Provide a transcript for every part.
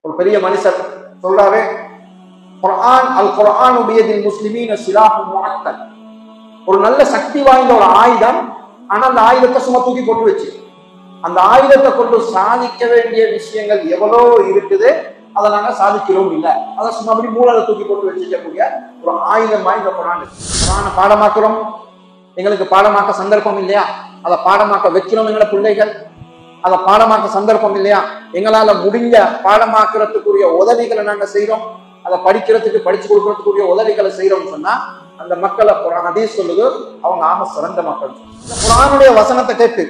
ஒரு பெரிய மனுஷர் சொல்றாரு, குர்ஆன் அல் குர்ஆன் பியதில் முஸ்லிமீன சிலாஹும் முஅத்தல். ஒரு நல்ல சக்தி வாய்ந்த ஒரு ஆயுதம், ஆனா அந்த ஆயுதத்தை சும்மா தூக்கி போட்டு வச்சு அந்த ஆயுதத்தை கொண்டு சாதிக்க வேண்டிய விஷயங்கள் எவ்வளோ இருக்குது, அதை நாங்க சாதிக்கிறோம் இல்ல. அதை சும்மா அப்படி மூளையில தூக்கி போட்டு வச்சுக்கக்கூடிய ஒரு ஆயுதம் வாய்ந்த குர்ஆன். குர்ஆனை பாடமாக்குறோம், எங்களுக்கு பாடமாக்க சந்தர்ப்பம் இல்லையா? அதை பாடமாக்க வைக்கிறோம் எங்களை பிள்ளைகள், அதை பாடமாக்க சந்தர்ப்பம் இல்லையா? எங்களால முடிஞ்ச பாடமாக்குறதுக்குரிய உதவிகளை நாங்க செய்யறோம், அதை படிக்கிறதுக்கு படிச்சு கொடுக்கறதுக்குரிய உதவிகளை செய்யறோம்னு சொன்னா அந்த மக்களை ஹதீஸ் சொல்லுது அவங்க ஆக சிறந்த மக்கள். குர்ஆனுடைய வசனத்தை கேட்டு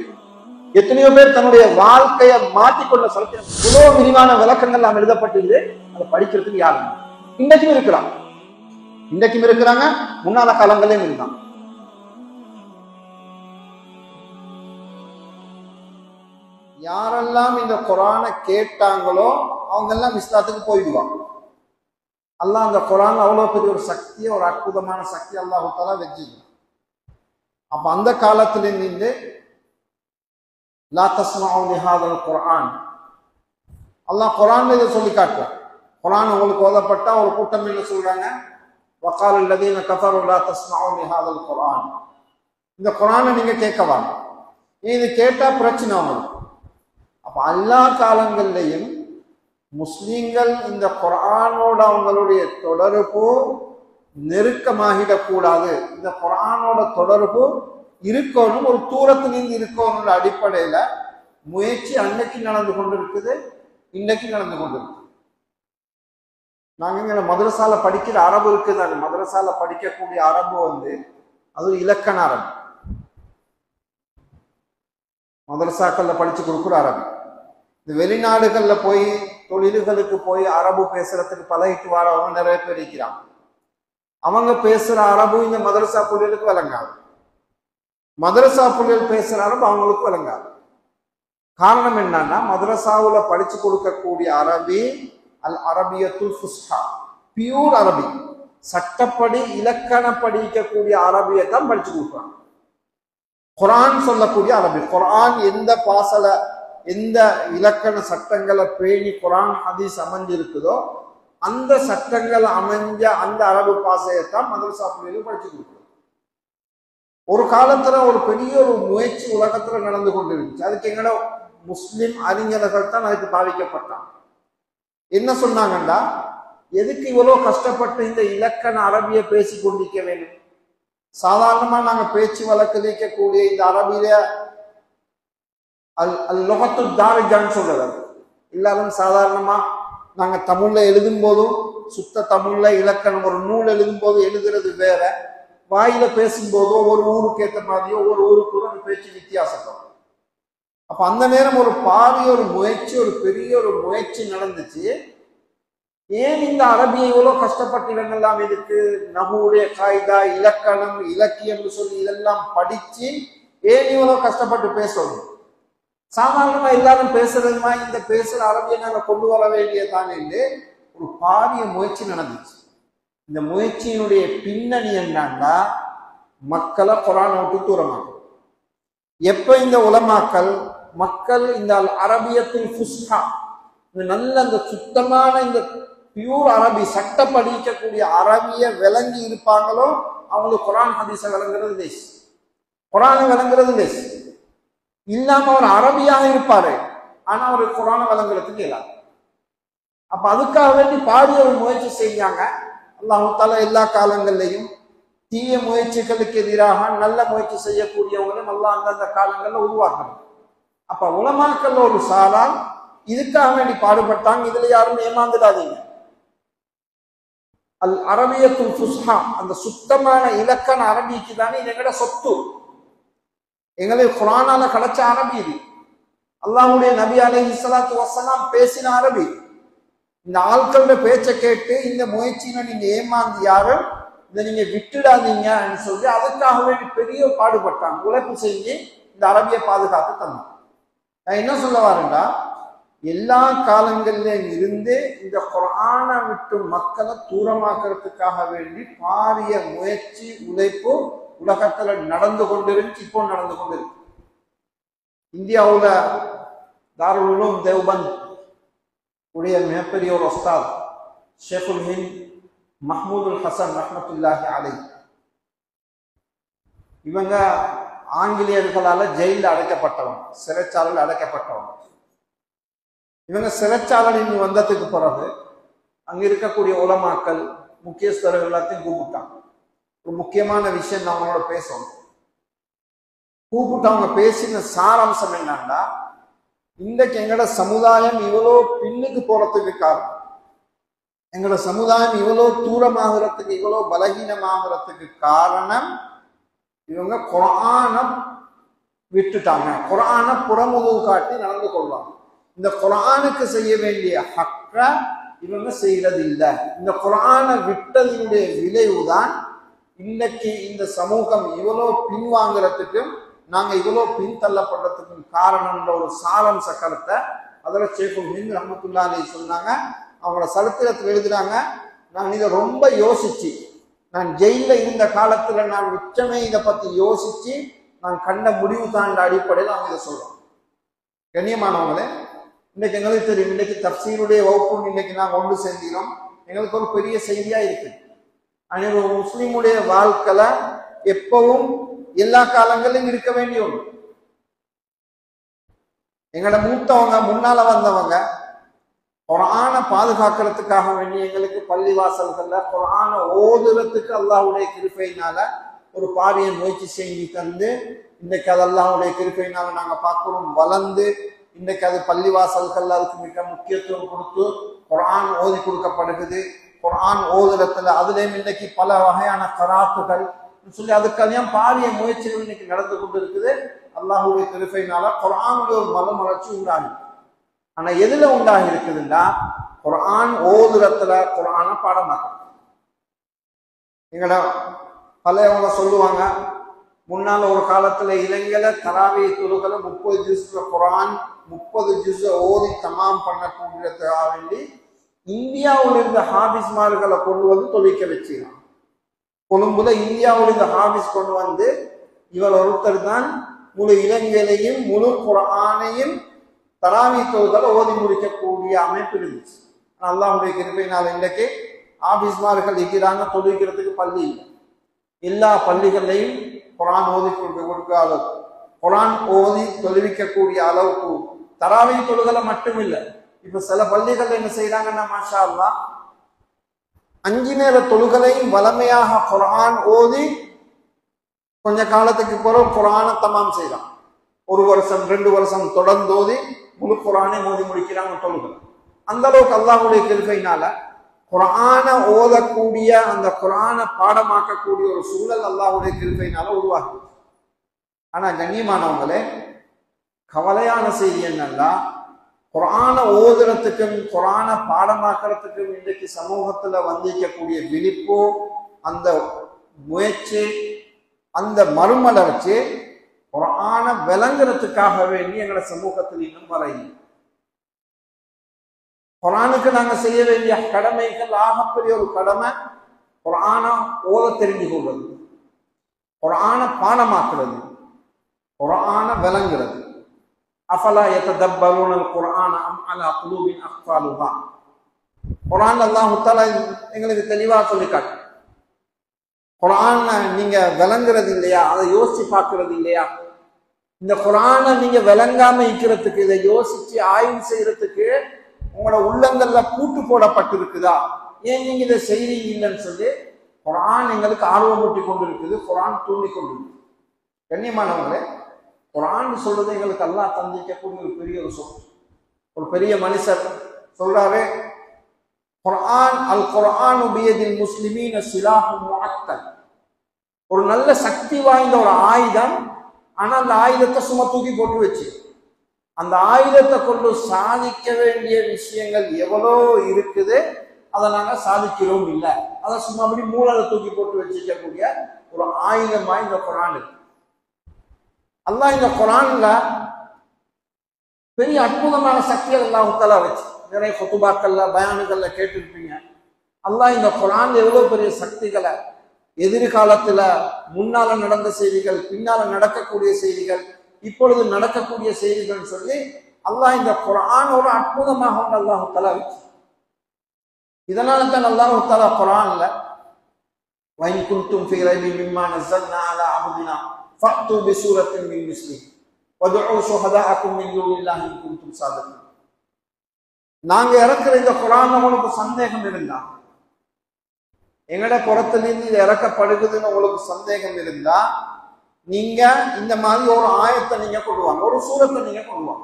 எத்தனையோ பேர் தன்னுடைய வாழ்க்கையை மாற்றிக்கொள்ள சரித்திரம் இவ்வளவு விரிவான விளக்கங்கள் நாம் எழுதப்பட்டிருது. அதை படிக்கிறதுக்கு யாருங்க இன்றைக்கும் இருக்கிறாங்க, இன்றைக்கும் இருக்கிறாங்க, முன்னால காலங்களையும் இருந்தாங்க. யாரெல்லாம் இந்த குர்ஆனை கேட்டாங்களோ அவங்க எல்லாம் இஸ்லாத்துக்கு போயிடுவாங்க. அல்லாஹ் அந்த குர்ஆன் அவ்வளவு பெரிய ஒரு சக்தியை, ஒரு அற்புதமான சக்தி அல்லாஹ் தஆலா வச்சிருக்கான். அப்ப அந்த காலத்துல இருந்து லா தஸ்மஉ லிஹாதல் குர்ஆன், அல்லாஹ் குர்ஆன்ல இதை சொல்லி காட்டுறான். குர்ஆன் உங்களுக்கு ஓதப்பட்டா ஒரு கூட்டம் என்ன சொல்றாங்க, வகால அல்லதீன கஃபரு லா தஸ்மஉ லிஹாதல் குர்ஆன், இந்த குர்ஆனை நீங்க கேட்கவாங்க, இது கேட்டா பிரச்சனை வரும். அப்ப எல்லா காலங்கள்லையும் முஸ்லிம்கள் இந்த குர்ஆனோட அவங்களுடைய தொடர்பு நெருக்கமாகிடக்கூடாது, இந்த குர்ஆனோட தொடர்பு இருக்கணும், ஒரு தூரத்திலிருந்து இருக்கணும் அடிப்படையில முயற்சி அன்னைக்கு நடந்து கொண்டிருக்குது, இன்னைக்கு நடந்து கொண்டிருக்கு. நாங்க இங்க மதரசால படிக்கிற அரபு இருக்குது, அந்த மதரசால படிக்கக்கூடிய அரபு அது இலக்கண அரபு, மதரசாக்கள்ல படிச்சு கொடுக்குற அரபு. இந்த வெளிநாடுகள்ல போய் தொழில்களுக்கு போய் அரபு பேசுறதுக்கு பழகிட்டு வரவங்க நிறைய பேர் இருக்கிறாங்க. அவங்க பேசுற அரபு இந்த மதரசா புள்ளிகளுக்கு விளங்காது, மதரசா புள்ளிகள் பேசுற அரபு அவங்களுக்கு விளங்காது. காரணம் என்னன்னா, மதரசாவுல படிச்சு கொடுக்கக்கூடிய அரபி அல் அரபியத்துல் ஃபுஸ்ஹா, பியூர் அரபி, சட்டப்படி இலக்கண படிக்கக்கூடிய அரபியை தான் படிச்சு கொடுக்குறாங்க. குர்ஆன் சொல்லக்கூடிய அரபி, குர்ஆன் எந்த பாசல எந்த இலக்கண சட்டங்களை பேணி குர்ஆன் ஹதீஸ் அமைஞ்சிருக்குதோ அந்த சட்டங்கள் அமைஞ்ச அந்த அரபு பாசையத்தான் மதரசா பிள்ளைகள் படிச்சு கொடுக்குறோம். ஒரு காலத்துல ஒரு பெரிய ஒரு முயற்சி உலகத்துல நடந்து கொண்டிருந்துச்சு. அதுக்கு எங்கட முஸ்லிம் அறிஞர்கள் தான் அதுக்கு பாதிக்கப்பட்டாங்க. என்ன சொன்னாங்கன்னா, எதுக்கு இவ்வளவு கஷ்டப்பட்டு இந்த இலக்கண அரபியை பேசி கொண்டிருக்க வேண்டும்? சாதாரணமா நாங்க பேச்சு வழக்கில் இருக்கக்கூடிய இந்த அரபியில லுகத்து தாரிஜான்னு சொல்றது, எல்லாரும் சாதாரணமா நாங்க தமிழ்ல எழுதும் போதும் சுத்த தமிழ்ல இலக்கணம் ஒரு நூல் எழுதும் போது எழுதுறது வேற, வாயில பேசும்போதோ ஒரு ஊருக்கு ஏற்ற மாதிரியோ ஒரு ஊருக்கு அந்த பேச்சு வித்தியாசப்படும். அப்ப அந்த நேரம் ஒரு பாரிய ஒரு முயற்சி, ஒரு பெரிய ஒரு முயற்சி நடந்துச்சு. ஏன் இந்த அரபியை இவ்வளவு கஷ்டப்பட்டு இவங்கெல்லாம் இதுக்கு நஹுடைய காய்தா இலக்கணம் இலக்கியம் சொல்லி இதெல்லாம் படிச்சு ஏன் இவ்வளவு கஷ்டப்பட்டு பேசணும்? சாதாரணமா எல்லாரும் பேசுறதுமா இந்த பேசுற அரபியை நாங்க கொண்டு வர வேண்டியதானே ஒரு பாரிய முயற்சி நடந்துச்சு. இந்த முயற்சியினுடைய பின்னணி என்னன்னா, மக்களை குர்ஆனை விட்டு தூரமாக்கும். எப்ப இந்த உலமாக்கள் மக்கள் இந்த அரபியத்துல் ஃபுஸ்ஹா, நல்ல இந்த சுத்தமான இந்த பியூர் அரபி சட்ட படிக்கக்கூடிய அரபிய விளங்கி இருப்பாங்களோ அவங்களுக்கு குர்ஆன் ஹதீஸை விளங்குறது லேஸ், குர்ஆனை விளங்குறது லேஸ். இல்லாம அவர் அரபியாக இருப்பாரு, ஆனா அவர் குர்ஆனை விளங்குறதுக்கு இல்லாது. அப்ப அதுக்காக வேண்டி பாரிய ஒரு முயற்சி செஞ்சாங்க. அல்லாஹ் தஆலா எல்லா காலங்கள்லையும் தீய முயற்சிகளுக்கு எதிராக நல்ல முயற்சி செய்யக்கூடியவங்களும் அல்லாஹ் அந்தந்த காலங்கள்ல உருவாக்கணும். அப்ப உலமாக்கள்ல ஒரு சாரால் இதுக்காக வேண்டி பாடுபட்டாங்க. இதுல யாரும் ஏமாந்துடாதீங்க. அல் அரபியத்துல் ஃபுஸ்ஹா, அந்த சுத்தமான இலக்கண அரபிக்கு தானே இது எங்கட சொத்து. எங்களுக்கு குர்ஆனால கிடைச்ச அரபி இது. அல்லாஹ்வுடைய நபி அலைஹிஸ்ஸலாத்து வஸ்ஸலாம் பேசின அரபி. இந்த ஆட்களோட பேச்சை கேட்டு இந்த முயற்சியில நீங்க ஏமாந்து யாரும் இதை நீங்க விட்டுடாதீங்கன்னு சொல்லி அதுக்காக வேண்டி பெரிய பாடுபட்டாங்க, உழைப்பு செஞ்சு இந்த அரபியை பாதுகாத்து தந்தாங்க. நான் என்ன சொல்ல வரேன்டா, எல்லா காலங்களிலும் இருந்து இந்த குர்ஆனை விட்டு மக்களை தூரமாக்குறதுக்காக வேண்டி பாரிய முயற்சி உழைப்பு உலகத்துல நடந்து கொண்டிருந்துச்சு, இப்போ நடந்து கொண்டிருக்கு. இந்தியாவுல தாருல் உலூம் தேவ்பந்த் உடைய மிகப்பெரிய ஒரு உஸ்தாத் ஷேகுல் ஹிந்த் மஹ்மூதுல் ஹசன் ரஹ்மத்துல்லாஹி அலைஹி. இவங்க ஆங்கிலேயர்களால ஜெயிலில் அடைக்கப்பட்டவங்க, சிறைச்சாலையில் அடைக்கப்பட்டவங்க. இவங்க சிறைச்சாலையில் வந்ததுக்கு பிறகு அங்க இருக்கக்கூடிய உலமாக்கள் முக்கியஸ்தர்கள் எல்லாத்தையும் கூப்பிட்டாங்க. ஒரு முக்கியமான விஷயம் நான் அவங்களோட பேசணும். கூப்பிட்டு அவங்க பேசின சாராம்சம் என்னன்னா, இன்றைக்கு எங்களோட சமுதாயம் இவ்வளோ பின்னுக்கு போறதுக்கு காரணம், எங்களோட சமுதாயம் இவ்வளோ தூரமாகிறதுக்கு, இவ்வளோ பலகீனமாகிறதுக்கு காரணம் இவங்க குர்ஆனை விட்டுட்டாங்க. குர்ஆனை புறமுதுகு காட்டி நடந்து கொள்வாங்க. இந்த குர்ஆனுக்கு செய்ய வேண்டிய ஹக்க இவங்க செய்யறதில்லை. இந்த குர்ஆனை விட்டதினுடைய விளைவுதான் இன்னைக்கு இந்த சமூகம் இவ்வளோ பின்வாங்கிறதுக்கும் நாங்க இவ்வளோ பின்தள்ளப்படுறதுக்கும் காரணம்ன்ற ஒரு சாராம்ச கருத்தை அதில் ஷேகுல் ஹிந்த் ரஹ்மத்துல்லாஹி அலைஹி சொன்னாங்க. அவங்களோட சரித்திரத்தில் எழுதுறாங்க, நான் இதை ரொம்ப யோசிச்சு, நான் ஜெயிலில் இருந்த காலத்துல நான் உச்சமே இதை பத்தி யோசிச்சு நான் கண்ட முடிவு தாண்ட அடிப்படையில் அவங்க இதை சொல்றோம். கண்ணியமானவங்களே, இன்னைக்கு எங்களுக்கு தெரியும், இன்னைக்கு தஃப்சீருடைய வகுப்பு இன்னைக்கு நாங்கள் ஒன்று சேர்ந்தோம். எங்களுக்கு ஒரு பெரிய செய்தியா இருக்கு. ஆனால் ஒரு முஸ்லீமுடைய வாழ்க்கையில எப்பவும் எல்லா காலங்களிலும் இருக்க வேண்டிய ஒன்று. எங்களோட மூத்தவங்க முன்னால வந்தவங்க குர்ஆனை பாதுகாக்கிறதுக்காக வேண்டி எங்களுக்கு பள்ளிவாசல்கள்ல குர்ஆனை ஓதுறதுக்கு அல்லாஹ்வுடைய கிருபையினால ஒரு பாரிய முயற்சி செஞ்சு தந்து இன்னைக்கு அது அல்லாஹ்வுடைய கிருபையினால நாங்க பார்க்கிறோம் வளர்ந்து இன்னைக்கு அது பள்ளிவாசல்கள்ல அதுக்கு மிக முக்கியத்துவம் கொடுத்து குர்ஆன் ஓதி கொடுக்கப்படுகிறது. குர்ஆன் ஓதுறதுல அதுலேயும் இன்னைக்கு பல வகையான கராத்துகள் சொல்லி அதுக்கெல்லாம் பாரிய முயற்சிகள் இன்னைக்கு நடந்து கொண்டு இருக்குது. அல்லாஹ்வுடைய கிருபையினால குர்ஆனுடைய ஒரு மறுமலர்ச்சி உண்டாகி. ஆனா எதுல உண்டாகி இருக்குதுன்னா, குர்ஆன் ஓதுறதுல குர்ஆனை பாடமாக்கணும். எங்கட பழையவங்க சொல்லுவாங்க, முன்னால ஒரு காலத்துல இலங்கையில தராவி தொழுகளை 30 ஜுஸ்ல குர்ஆன் 30 ஜுஸ் ஓதி தமாம் பண்ணக்கூடியதுக்காக வேண்டி இந்தியாவில் இருந்த ஹாபிஸ்மார்களை கொண்டு வந்து தொழிக்க வச்சுக்கலாம். கொழும்புல இந்தியாவில் இருந்த ஹாபிஸ் கொண்டு வந்து இவர் ஒருத்தர் தான் முழு இலங்கையிலையும் முழு குர்ஆனையும் தராவி தொழுகளை ஓதி முடிக்கக்கூடிய அமைப்பு இருந்துச்சு. அல்லாஹ்வுடைய கிருபையினால இன்றைக்கு ஆபீஸ்மார்கள் இருக்கிறாங்க, தொழுகிறதுக்கு பள்ளி இல்லை. எல்லா பள்ளிகளையும் குர்ஆன் ஓதி கொடுக்க அளவுக்கு, குர்ஆன் ஓதி தொழுவிக்கக்கூடிய அளவுக்கு தராவி தொழுகளை மட்டும் இல்லை. இப்ப சில பள்ளிகள் என்ன செய்யறாங்கன்னா, மாஷா அல்லாஹ் 5 நேர தொழுகளையும் வளமையாக குர்ஆன் ஓதி கொஞ்ச காலத்துக்கு பிறகு குர்ஆனை தமாம் செய்யலாம். 1 வருஷம் 2 வருஷம் தொடர்ந்து ஓதி முழு குர்ஆனை ஓதி முடிக்கிறாங்க தொழுகை. அந்த அளவுக்கு அல்லாஹ்வுடைய கிருபையினால குர்ஆனை ஓதக்கூடிய அந்த குர்ஆனை பாடமாக்கக்கூடிய ஒரு சூழல் அல்லாஹ்வுடைய கிருபையினால உருவாகுது. ஆனா கண்ணியமானவங்களே, கவலையான செய்தி என்னன்னா, குர்ஆனை ஓதுறதுக்கும் குர்ஆனை பாடமாக்குறதுக்கும் இன்றைக்கு சமூகத்துல வந்திருக்கக்கூடிய விழிப்பு, அந்த முயற்சி, அந்த மறுமலர்ச்சி குர்ஆனை விளங்குறதுக்காக வேண்டி எங்களோட சமூகத்தில் இன்னும் வரையும். குர்ஆனுக்கு நாங்க செய்ய வேண்டிய கடமைகள் ஆகப்பெரிய ஒரு கடமை குர்ஆனை ஓத தெரிஞ்சு கொள்வது, குர்ஆனை பாடமாக்குறது, குர்ஆனை விளங்குறது. அஃபலா யததப்பரூனல் குர்ஆன அம் அலா குலூபின் அக்ஃபாலுஹா. குர்ஆன் அல்லாஹ் தஆலா எங்களுக்கு தெளிவா சொல்லி காட்டு. குர்ஆனை நீங்க விளங்குறது இல்லையா, அதை யோசிச்சு பார்க்கறது இல்லையா? இந்த குர்ஆனை நீங்க விளங்காம இருக்கிறதுக்கு, இதை யோசிச்சு ஆய்வு செய்யறதுக்கு உங்களோட உள்ளங்கள்ல பூட்டு போடப்பட்டிருக்குதா? ஏன் நீங்க இதை செய்றீங்க இல்லைன்னு சொல்லி குர்ஆன் எங்களுக்கு ஆர்வமூட்டி கொண்டு இருக்குது, குர்ஆன் தூண்டி கொண்டு இருக்கு. கண்ணியமானவங்களே, குர்ஆன் சொல்றது எங்களுக்கு அல்லாஹ் தந்திக்கக்கூடிய ஒரு பெரிய ஒரு சொல். ஒரு பெரிய மனுஷர் சொல்றாரு, குர்ஆன் அல் குர்ஆனு பியதில் முஸ்லிமீன சிலாஹும் முஅத்தல். ஒரு நல்ல சக்தி வாய்ந்த ஒரு ஆயுதம், ஆனா அந்த ஆயுதத்தை சும்மா தூக்கி போட்டு வச்சு அந்த ஆயுதத்தை கொண்டு சாதிக்க வேண்டிய விஷயங்கள் எவ்வளோ இருக்குது, அதை நாங்க சாதிக்கிறோம் இல்லை. அதை சும்மா அப்படி மூளையில தூக்கி போட்டு வச்சுக்கக்கூடிய ஒரு ஆயுதமா இந்த குர்ஆன் இருக்கு. அல்லாஹ் இந்த குர்ஆன்ல பெரிய அற்புதமான சக்திகள் அல்லாஹ் தஆலா வச்சு நிறைய குத்துபாக்கள்ல பயானுகள்ல கேட்டிருப்பீங்க. அல்லாஹ் இந்த குர்ஆன்ல எவ்வளவு பெரிய சக்திகளை, எதிர்காலத்துல முன்னால நடந்த செய்திகள், பின்னால நடக்கக்கூடிய செய்திகள், இப்பொழுது நடக்கக்கூடிய செய்திகள் சொல்லி அல்லாஹ் இந்த குர்ஆன் ஒரு அற்புதமாக அல்லாஹ் தஆலா வச்சு. இதனால தான் அல்லாஹ் தஆலா குர்ஆன்ல வயின் குன்தும் ஃபீ ரைபின் மிம்மா நஸல்னா அலா அப்தினா ஃபஅது பிசூரத்தின் மின் மிஸ்லிஹி வதுஉ ஷுஹதாஅக்கும் மின் தூனில்லாஹி இன் குன்தும் சாதிகீன். நாங்க இறக்குற இந்த குர்ஆன் உங்களுக்கு சந்தேகம் இருந்தா, எங்கட புறத்திலிருந்து இது இறக்கப்படுகுதுன்னு உங்களுக்கு சந்தேகம் இருந்தா, நீங்க இந்த மாதிரி ஒரு ஆயத்தை நீங்க கொள்வாங்க, ஒரு சூரத்தை நீங்க கொள்வாங்க.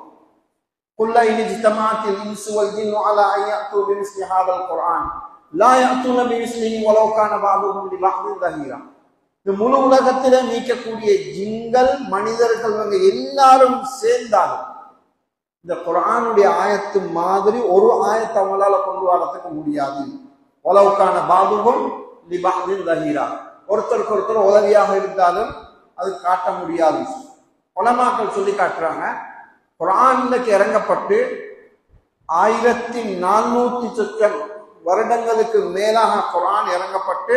குல்லா இனிஜ்தமாத்தில் இன்சு வல் ஜின்னு அலா அய்யது பிமிஸ்லி ஹாதல் குர்ஆன் லா யஅதுன பிமிஸ்லிஹி வலவ் கான பஅதுஹும் லிபஅதின் தஹீரா. இந்த முழு உலகத்திலே நீக்கக்கூடிய ஜின்கள் மனிதர்கள் எல்லாரும் சேர்ந்தாலும் இந்த குர்ஆனுடைய ஆயத்து மாதிரி ஒரு ஆயத்தை அவங்களால கொண்டு வரதுக்கு முடியாது. வலவ் கான பஅதுஹும் லிபஅதின் தஹீரா, ஒருத்தருக்கு ஒருத்தர் உதவியாக இருந்தாலும் அது காட்ட முடியாது. உலமாக்கள் சொல்லி காட்டுறாங்க, குர்ஆனுக்கு இறங்கப்பட்டு 1400 சொச்சம் வருடங்களுக்கு மேலாக குர்ஆன் இறங்கப்பட்டு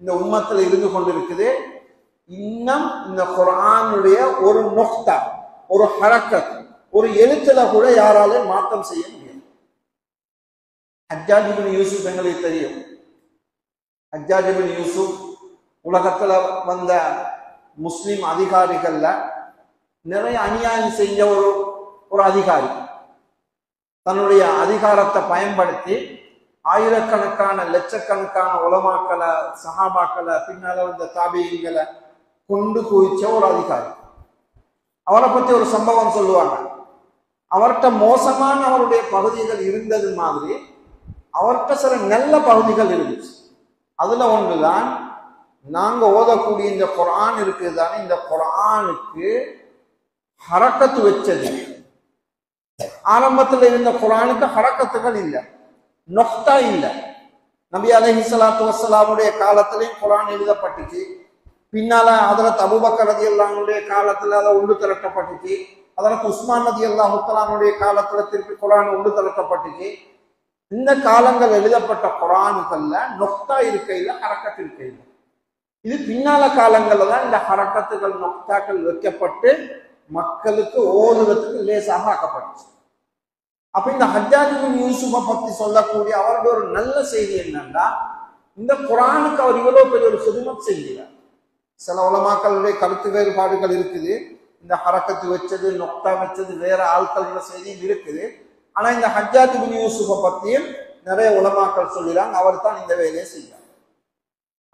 இந்த உம்மத்தில் இருந்து கொண்டிருக்குது. இன்னும் இந்த குர்ஆனுடைய ஒரு நுக்தா, ஒரு ஹரக்கத், ஒரு எழுத்துல கூட யாராலும் மாற்றம் செய்ய முடியாது. ஹஜ்ஜாஜ் இப்னு யூசுப் எங்களுக்கு தெரியும். ஹஜ்ஜாஜ் இப்னு யூசுப் உலகத்துல வந்த முஸ்லிம் அதிகாரிகள்ல நிறைய அநியாயம் செஞ்ச ஒரு அதிகாரி. தன்னுடைய அதிகாரத்தை பயன்படுத்தி ஆயிரக்கணக்கான லட்சக்கணக்கான உலமாக்களை, சஹாபாக்களை, பின்னால வந்த தாபியங்களை கொண்டு குவிச்ச ஒரு அதிகாரி. அவரை பத்தி ஒரு சம்பவம் சொல்லுவாங்க. அவர்கிட்ட மோசமான அவருடைய பகுதிகள் இருந்தது மாதிரி அவர்கிட்ட சில நல்ல பகுதிகள் இருந்துச்சு. அதுல ஒன்றுதான் நாங்க ஓதக்கூடிய இந்த குர்ஆன் இருக்குதானே, இந்த குர்ஆனுக்கு ஹரக்கத்து வச்சது. ஆரம்பத்தில் இருந்த குர்ஆனுக்கு ஹரக்கத்துகள் இல்லை, நொக்தா இல்லை. நபி அலைஹிஸ்ஸலாத்து வஸ்ஸலாமுடைய காலத்திலையும் குர்ஆன் எழுதப்பட்டுச்சு. பின்னால ஹஜ்ரத் அபூபக்கர் ரலியல்லாஹு அன்ஹுடைய காலத்துல அதை ஒன்று திரட்டப்பட்டுச்சு. ஹஜ்ரத் உஸ்மான் ரலியல்லாஹு தஆலாவுடைய காலத்துல திருப்பி குர்ஆன் ஒன்று திரட்டப்பட்டுச்சு. இந்த காலங்கள் எழுதப்பட்ட குர்ஆனுகள்ல நொக்தா இருக்கையில், ஹரக்கத்து இருக்கையில். இது பின்னால காலங்கள்ல தான் இந்த ஹரக்கத்துகள், நொக்தாக்கள் வைக்கப்பட்டு மக்களுக்கு ஓதுறதுக்கு லேசாக ஆக்கப்பட்டுச்சு. அப்ப இந்த ஹஜ்ஜாஜ் இப்னு யூசுஃபை பத்தி சொல்லக்கூடிய அவருடைய ஒரு நல்ல செய்தி என்னன்னா, இந்த குர்ஆனுக்கு அவர் இவ்வளவு பெரிய ஒரு ஹிதமத் செஞ்சார். சில உலமாக்களுடைய கருத்து வேறுபாடுகள் இருக்குது. இந்த ஹரக்கத்து வச்சது, நொக்தா வச்சது வேற ஆட்களோட செய்தியும் இருக்குது. ஆனா இந்த ஹஜ்ஜாஜ் இப்னு யூசுஃபை பத்தியும் நிறைய உலமாக்கள் சொல்லிறாங்க, அவர் தான் இந்த வேலையை செய்தார்.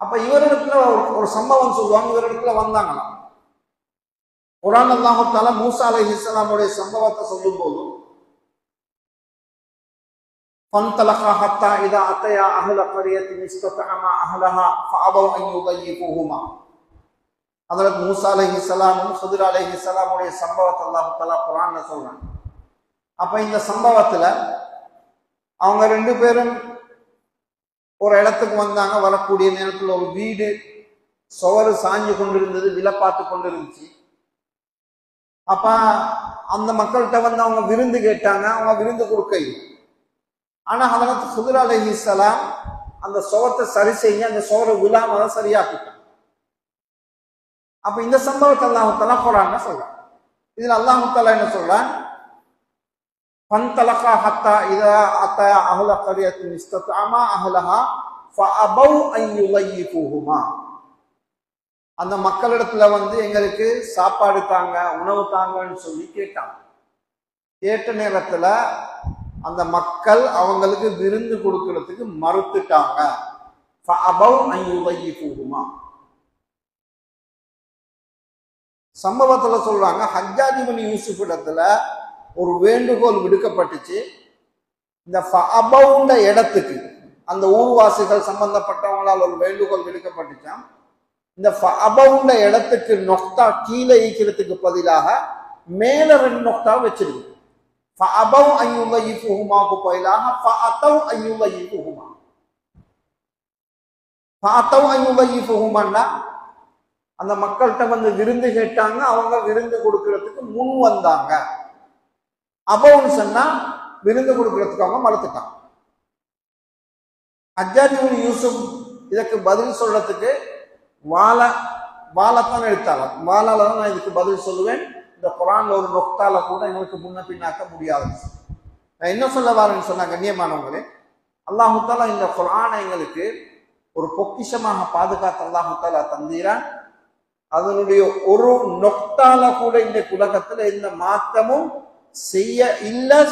அப்ப இவரிடத்துல ஒரு சம்பவம் சொல்லுவாங்க. இவரிடத்துல வந்தாங்களாம். குர்ஆன் அல்லாஹ் தஆலா மூசா அலைஹிஸ்ஸலாமுடைய சம்பவத்தை சொல்லும் போது ஃபன்தலகா ஹத்தா இதா அத்தயா அஹ்ல கரியத்தின் இஸ்ததஅமா அஹ்லஹா ஃபஅபவ் அன் யுதய்யிஃபுஹுமா. ஹஜ்ரத் மூசா அலைஹிஸ்ஸலாமும் ஹித்ர் அலைஹிஸ்ஸலாமுடைய சம்பவத்தை அல்லாஹ் தஆலா குர்ஆன்ல சொல்றாங்க. அப்ப இந்த சம்பவத்துல அவங்க ரெண்டு பேரும் ஒரு இடத்துக்கு வந்தாங்க. வரக்கூடிய நேரத்தில் ஒரு வீடு சுவரு சாஞ்சு கொண்டிருந்தது, விலை பார்த்து கொண்டிருந்துச்சு. அப்ப அந்த மக்கள்கிட்ட வந்து அவங்க விருந்து கேட்டாங்க. அவங்க விருந்து கொடுக்க. ஆனா ஹஜ்ரத் ஹித்ர் அலைஹிஸ்ஸலாம் அந்த சுவத்தை சரி செய்ய, அந்த சுவரை விழாம தான் சரியாக்கிட்டாங்க. அப்ப இந்த சம்பவத்தை அல்லாஹ் தஆலா குர்ஆன்ல சொல்றான். இதுல அல்லாஹ் தஆலா என்ன சொல்றான்? ஃபன்தலகா ஹத்தா இதா அத்தயா அஹ்ல கரியத்தின் இஸ்ததஅமா அஹ்லஹா ஃபஅபவ் அன் யுதய்யிஃபுஹுமா. அந்த மக்களிடத்துல வந்து எங்களுக்கு சாப்பாடு தாங்க, உணவு தாங்கன்னு சொல்லி கேட்டாங்க. கேட்ட நேரத்துல அந்த மக்கள் அவங்களுக்கு விருந்து கொடுக்கறதுக்கு மறுத்துட்டாங்க. ஃபஅபவ் அன் யுதய்யிஃபுஹுமா. சம்பவத்துல சொல்றாங்க, ஹஜ்ஜாஜ் இப்னு யூசுஃப் இடத்துல ஒரு வேண்டுகோள் விடுக்கப்பட்டுச்சு. இந்த ஃபஅபவுண்ட இடத்துக்கு அந்த ஊர்வாசிகள் சம்பந்தப்பட்டவங்களால் ஒரு வேண்டுகோள் விடுக்கப்பட்டுச்சான். இந்த ஃபஅபவுண்ட இடத்துக்கு நொக்தா கீழே ஈக்கிறதுக்கு பதிலாக மேல 2 நொக்தா வச்சிருக்கு. ஃபஅபவ் அன் யுதய்யிஃபுஹுமாக்கு பதிலாக ஃபஅதவ் அன் யுதய்யிஃபுஹுமா. ஃபஅதவ் அன் யுதய்யிஃபுஹுமான்னா அந்த மக்கள்கிட்ட வந்து விருந்து கேட்டாங்க, அவங்க விருந்து கொடுக்கறதுக்கு முன் வந்தாங்க. அபவுன்னு சொன்னா விருந்து கொடுக்கறதுக்கு அவங்க மறுத்துட்டாங்க. ஹஜ்ஜாஜ் இப்னு யூசுப் இதற்கு பதில் சொல்றதுக்கு வாழைத்தான் எடுத்தாங்க. வாழால தான் நான் இதுக்கு பதில் சொல்லுவேன். இந்த குர்ஆன்ல ஒரு நொக்தால கூட எங்களுக்கு முன்ன பின்னாக்க முடியாது. நான் என்ன சொல்ல வரேன்னு சொன்னா, கண்ணியமானவங்களே, அல்லாஹு தாலா இந்த குர்ஆனை எங்களுக்கு ஒரு பொக்கிஷமாக பாதுகாத்து அல்லாஹு தாலா தந்தீரான். அதனுடைய ஒரு நொக்தால கூட இந்த உலகத்துல எந்த மாற்றமும்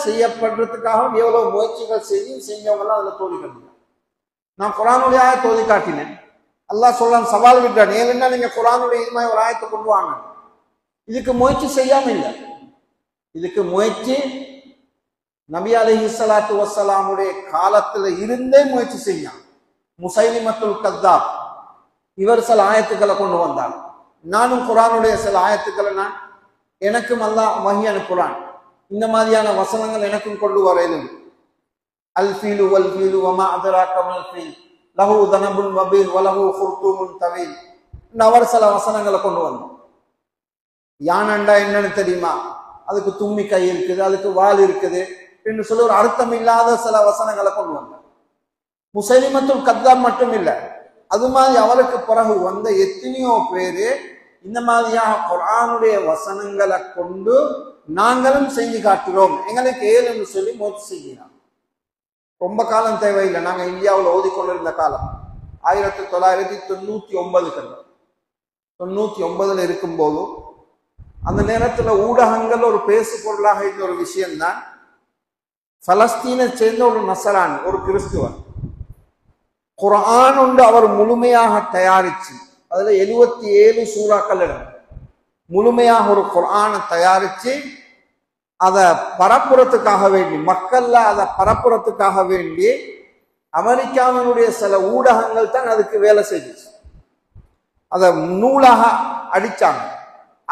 செய்யப்படுறதுக்காக எவ்வளவு முயற்சிகள் செஞ்சவங்களாம் அதுல தோல்வி கண்டிப்பாங்க. நான் குர்ஆனுடைய ஆயத்தை ஓதி காட்டினேன். அல்லாஹ் சொல்றான், சவால் விட்டான், ஏன்னா நீங்க குர்ஆனுடைய இது மாதிரி ஒரு ஆயத்தை கொண்டு வாங்க. இதுக்கு முயற்சி செய்யாம இல்லை. இதுக்கு முயற்சி நபி அலைஹிஸ்ஸலாத்து வஸ்ஸலாமுடைய காலத்துல இருந்தே முயற்சி செய்யான். முசைலிமத்துல் கத்தாப் இவர் சில ஆயத்துக்களை கொண்டு வந்தார். நானும் குர்ஆனுடைய சில ஆயத்துக்களை எனக்கும் அல்லாஹ் வஹி அனுப்புறான். இந்த மாதிரியான வசனங்கள் எனக்கும் கொண்டு வரையிலும். அல் ஃபீலு வல் ஃபீலு வமா அதராக மல் ஃபீல் லஹு தனபுன் வபீல் வலஹு ஃபுர்தூமுன் தவீல். அவர் சில வசனங்களை கொண்டு வந்தோம். யானண்டா என்னன்னு தெரியுமா? அதுக்கு தும்மி கை இருக்குது, அதுக்கு வால் இருக்குது என்று சொல்லி ஒரு அர்த்தம் இல்லாத சில வசனங்களை கொண்டு வந்தார். முசைலிமத்துல் கத்தாப் மட்டும் இல்லை, அது மாதிரி அவருக்கு பிறகு வந்த எத்தனையோ பேரு இந்த மாதிரியாக குர்ஆனுடைய வசனங்களை கொண்டு நாங்களும் செஞ்சு காட்டுறோம், எங்களுக்கு ஏழு என்று சொல்லி முயற்சி செய்யலாம். ரொம்ப காலம் தேவையில்லை. நாங்கள் இந்தியாவில் ஓதிக்கொண்டிருந்த காலம் 1999 இருக்கும்போது அந்த நேரத்தில் ஊடகங்கள் ஒரு பேசு பொருளாக இருந்த ஒரு விஷயம்தான், பலஸ்தீனை சேர்ந்த ஒரு நசரான், ஒரு கிறிஸ்துவர் குர்ஆன் ஒன்று அவர் முழுமையாக தயாரிச்சு, அதுல 77 சூறாக்கள் முழுமையாக ஒரு குர்ஆனை தயாரிச்சு அதை பரப்புறத்துக்காக வேண்டி, மக்கள்ல அதை பரப்புறத்துக்காக வேண்டி அமெரிக்காவினுடைய சில ஊடகங்கள் தான் அதுக்கு வேலை செஞ்சுச்சு. அதை நூலாக அடிச்சாங்க,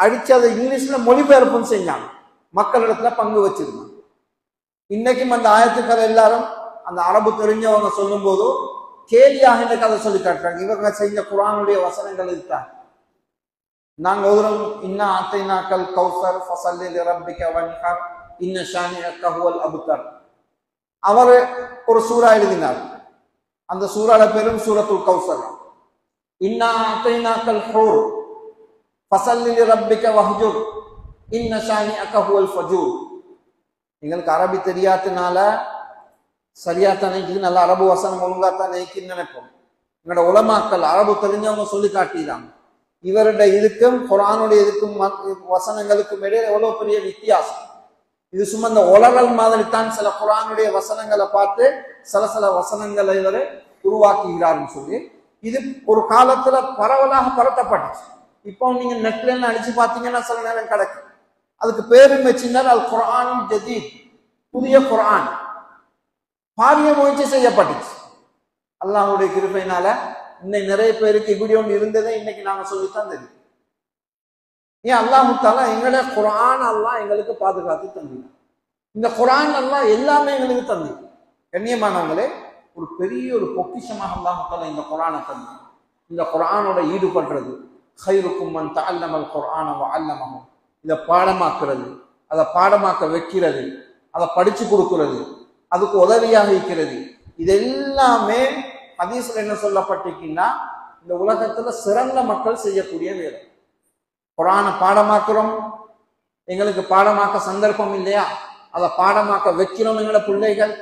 அடிச்சு அதை இங்கிலீஷ்ல மொழிபெயர்ப்பும் செஞ்சாங்க, மக்களிடத்துல பங்கு வச்சிருந்தாங்க. இன்னைக்கும் அந்த ஆயத்துக்கள் எல்லாரும் அந்த அரபு தெரிஞ்சவங்க சொல்லும் போது கேலியாக இன்னைக்கு அதை சொல்லி காட்டுறாங்க. இவங்க செஞ்ச குர்ஆனுடைய வசனங்கள் இருக்காங்க. நாங்க ஓதுறோம், இன்னா அத்தைனாக்கல் கௌசர் ஃபஸல்லி லிரப்பிக வன்ஹர் இன்ன ஷானிஅக ஹுவல் அப்தர். அவர் ஒரு சூரா எழுதினார். அந்த சூரால பேரும் சூரத்துல் கௌசர். இன்னா அத்தைனாக்கல் ஹூர் ஃபஸல்லி லிரப்பிக வஹ்ஜுர் இன்ன ஷானிஅக ஹுவல் ஃபஜூர். எங்களுக்கு அரபி தெரியாதனால சரியா தான் நினைக்குது, நல்ல அரபு வசனம் ஒழுங்கா தான் நினைக்குன்னு நினைப்போம். எங்களோட உலமாக்கள் அரபு தெரிஞ்சவங்க சொல்லி காட்டினாங்க. இவருடைய இதுக்கும் குர்ஆனுடைய இதுக்கும் வசனங்களுக்கும் இடையே எவ்வளவு பெரிய வித்தியாசம். இது சும்மா இந்த உலகல் மாதிரி தான் சில குர்ஆனுடைய வசனங்களை பார்த்து சில வசனங்களை இவர் உருவாக்குகிறார்னு சொல்லி இது ஒரு காலத்துல பரவலாக பரத்தப்பட்டுச்சு. இப்போ நீங்க நெட்ல அடிச்சு பார்த்தீங்கன்னா சில நேரம் கிடைக்கும். அதுக்கு பேரும் வச்சிருந்தால் அல் குர்ஆன் ஜதீத், புதிய குர்ஆன். பாரிய முயற்சி செய்யப்பட்டுச்சு. அல்லாஹ்வுடைய கிருபையினால இன்னைக்கு நிறைய பேருக்கு இப்படி ஒன்று இருந்ததை இன்னைக்கு நாங்க சொல்லித்தான் தெரியும். ஏன் அல்லாஹு தஆலா எங்களை குர்ஆன் அல்லாஹ் எங்களுக்கு பாதுகாத்து தந்தீங்க. இந்த குர்ஆன் அல்லாஹ் எல்லாமே எங்களுக்கு தந்தீங்க. கண்ணியமானவங்களே, ஒரு பெரிய ஒரு பொக்கிஷமாக அல்லாஹு தஆலா இந்த குர்ஆனை தந்தீங்க. இந்த குர்ஆனோட ஈடுபடுறது, கைருக்கும் மன் தஅல்லமல் குர்ஆன வ அல்லமஹு, இதை பாடமாக்குறது, அதை பாடமாக்க வைக்கிறது, அதை படிச்சு கொடுக்கிறது, அதுக்கு உதவியாக இருக்கிறது. இது எல்லாமே ஹதீஸ்ல என்ன சொல்லப்பட்டிருக்குன்னா, இந்த உலகத்துல சிறந்த மக்கள் செய்யக்கூடிய வேலை. குர்ஆனை பாடமாக்குறோம், எங்களுக்கு பாடமாக்க சந்தர்ப்பம் இல்லையா? அதை பாடமாக்க வைக்கிறோம் எங்களோட பிள்ளைகள்,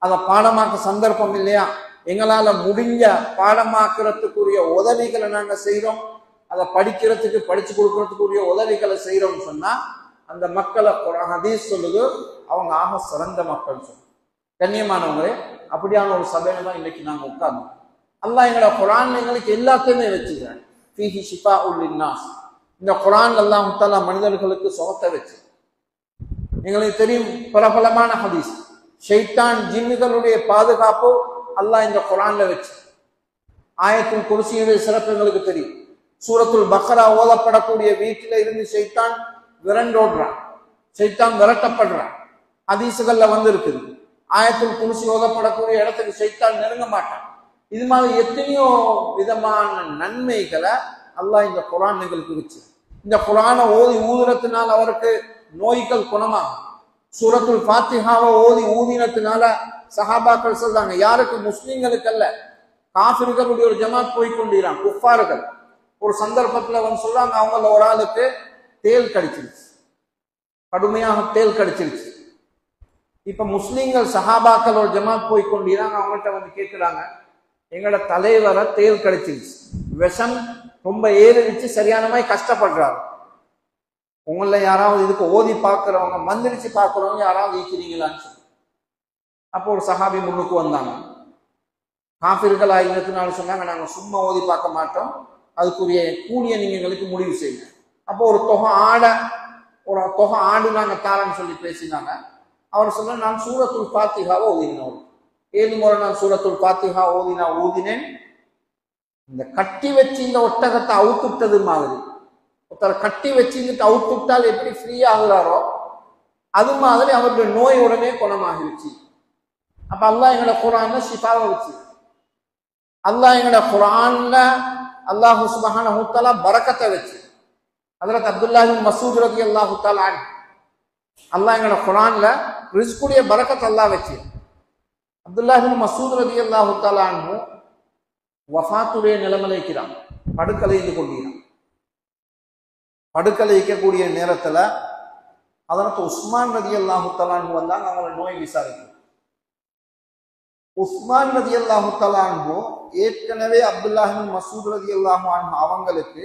அதை பாடமாக்க சந்தர்ப்பம் இல்லையா? எங்களால முடிஞ்ச பாடமாக்குறதுக்குரிய உதவிகளை நாங்க செய்யறோம், அதை படிக்கிறதுக்கு படிச்சு கொடுக்கறதுக்குரிய உதவிகளை செய்யறோம்னு சொன்னா அந்த மக்களை ஹதீஸ் சொல்லுது, அவங்க ஆக சிறந்த மக்கள் சொல்லுது. கண்ணியமானவங்களே, அப்படியான ஒரு சபையில தான் இன்னைக்கு நாங்க உட்கார்ந்தோம். அல்லாஹ் எங்களோட குர்ஆன் எங்களுக்கு எல்லாத்தையுமே வச்சுக்கிறேன். ஃபீஹி ஷிஃபாஉல் லின்னாஸ். இந்த குர்ஆன் அல்லாஹ் தஆலா மனிதர்களுக்கு சுகத்தை வச்சு. எங்களுக்கு தெரியும் பிரபலமான ஹதீஸ், ஷைத்தான் ஜின்னுகளுடைய பாதுகாப்பு அல்லாஹ் இந்த குர்ஆன்ல வச்சு. ஆயத்துல் குர்சியுடைய சிறப்பு எங்களுக்கு தெரியும். சூரத்துல் பக்ரா ஓதப்படக்கூடிய வீட்டில இருந்து ஷைத்தான் விரண்டோடுறான், ஷைத்தான் விரட்டப்படுறான். ஹதீசுகள்ல வந்து இருக்குது. ஆயத்துல் குர்சி ஓதப்படக்கூடிய இடத்துக்கு ஷைத்தான் நெருங்க மாட்டான். இது மாதிரி எத்தனையோ விதமான நன்மைகளை அல்லாஹ் இந்த குர்ஆன் எங்களுக்கு வச்சு. இந்த குர்ஆனை ஓதி ஊதுறதுனால அவருக்கு நோய்கள் குணமாகும். சூரத்துல் ஃபாத்திஹாவை ஓதி ஊதினத்தினால சஹாபாக்கள் சொல்றாங்க, யாருக்கு? முஸ்லிம்களுக்கு அல்ல, காஃபிர்களுடைய ஒரு ஜமாத் போய் கொண்டிருக்கிறாங்க, குஃபார்கள். ஒரு சந்தர்ப்பத்துல வந்து சொல்றாங்க, அவங்கள ஒரு ஆளுக்கு தேல் கடிச்சிருச்சு, கடுமையாக தேல் கடிச்சிருச்சு. இப்ப முஸ்லீம்கள் சஹாபாக்களோட ஜமாத் போய் கொண்டிருந்தாங்க. அவங்கள்ட்ட வந்து கேட்கிறாங்க, எங்களோட தலைவரை தேல் கடிச்சிருச்சு, விஷம் ரொம்ப ஏறிச்சு, சரியான மாதிரி கஷ்டப்படுறாரு, உங்கள யாராவது இதுக்கு ஓதி பார்க்கிறவங்க, மந்திரிச்சு பார்க்கிறவங்க யாராவது இருக்கிறீங்களான்னு சொல்லி. அப்போ ஒரு சஹாபி முன்னுக்கு வந்தாங்க. காபிர்களா இருந்ததுனால சொன்னாங்க, நாங்க சும்மா ஓதி பார்க்க மாட்டோம், அதுக்குரிய கூலியை நீங்க எங்களுக்கு முடிவு செய்யுங்க. அப்போ ஒரு தொகை ஆடு நாங்க தாரன்னு சொல்லி பேசினாங்க. அவர் சொன்ன, நான் சூரத்துல் ஃபாத்திஹாவை ஓதினேன், 7 முறை நான் சூரத்துல் ஃபாத்திஹா ஓதினேன். இந்த கட்டி வச்சு இந்த ஒட்டகத்தை அவுத்துட்டது மாதிரி, ஒருத்தர் கட்டி வச்சுக்கிட்டு அவுத்துட்டால் எப்படி ஃப்ரீ ஆகுறாரோ அது மாதிரி அவருடைய நோய் உடனே குணமாகிருச்சு. அப்ப அல்லாஹ் எங்களோட குர்ஆன்ல ஷிஃபாவை வச்சு, அல்லாஹ் எங்களோட குர்ஆன்ல அல்லாஹ் சுப்ஹானஹு வ தஆலா பரக்கத்தை வச்சு. ஹஜ்ரத் அப்துல்லாஹ் இப்னு மஸ்ஊத் ரலியல்லாஹு தஆலா அன்ஹு, அல்லாஹ் எங்களோட குர்ஆன்ல ரிஸ்குடைய பரக்கத் அல்லாஹ் வச்சு. அப்துல்லாஹ் இப்னு மஸ்ஊத் ரலியல்லாஹு தஆலா அன்ஹு வஃபாத்துடைய நிலைமையில இருக்கிறான், படுக்கலை இது கொண்டிருக்கிறான். படுக்கலை இருக்கக்கூடிய நேரத்துல அதற்கு உஸ்மான் ரலியல்லாஹு தஆலா அன்ஹு வந்தாங்க, அவங்களோட நோய் விசாரிக்க. உஸ்மான் ரலியல்லாஹு தஆலா அன்ஹு ஏற்கனவே அப்துல்லாஹ் இப்னு மஸ்ஊத் ரலியல்லாஹு அன்ஹு அவங்களுக்கு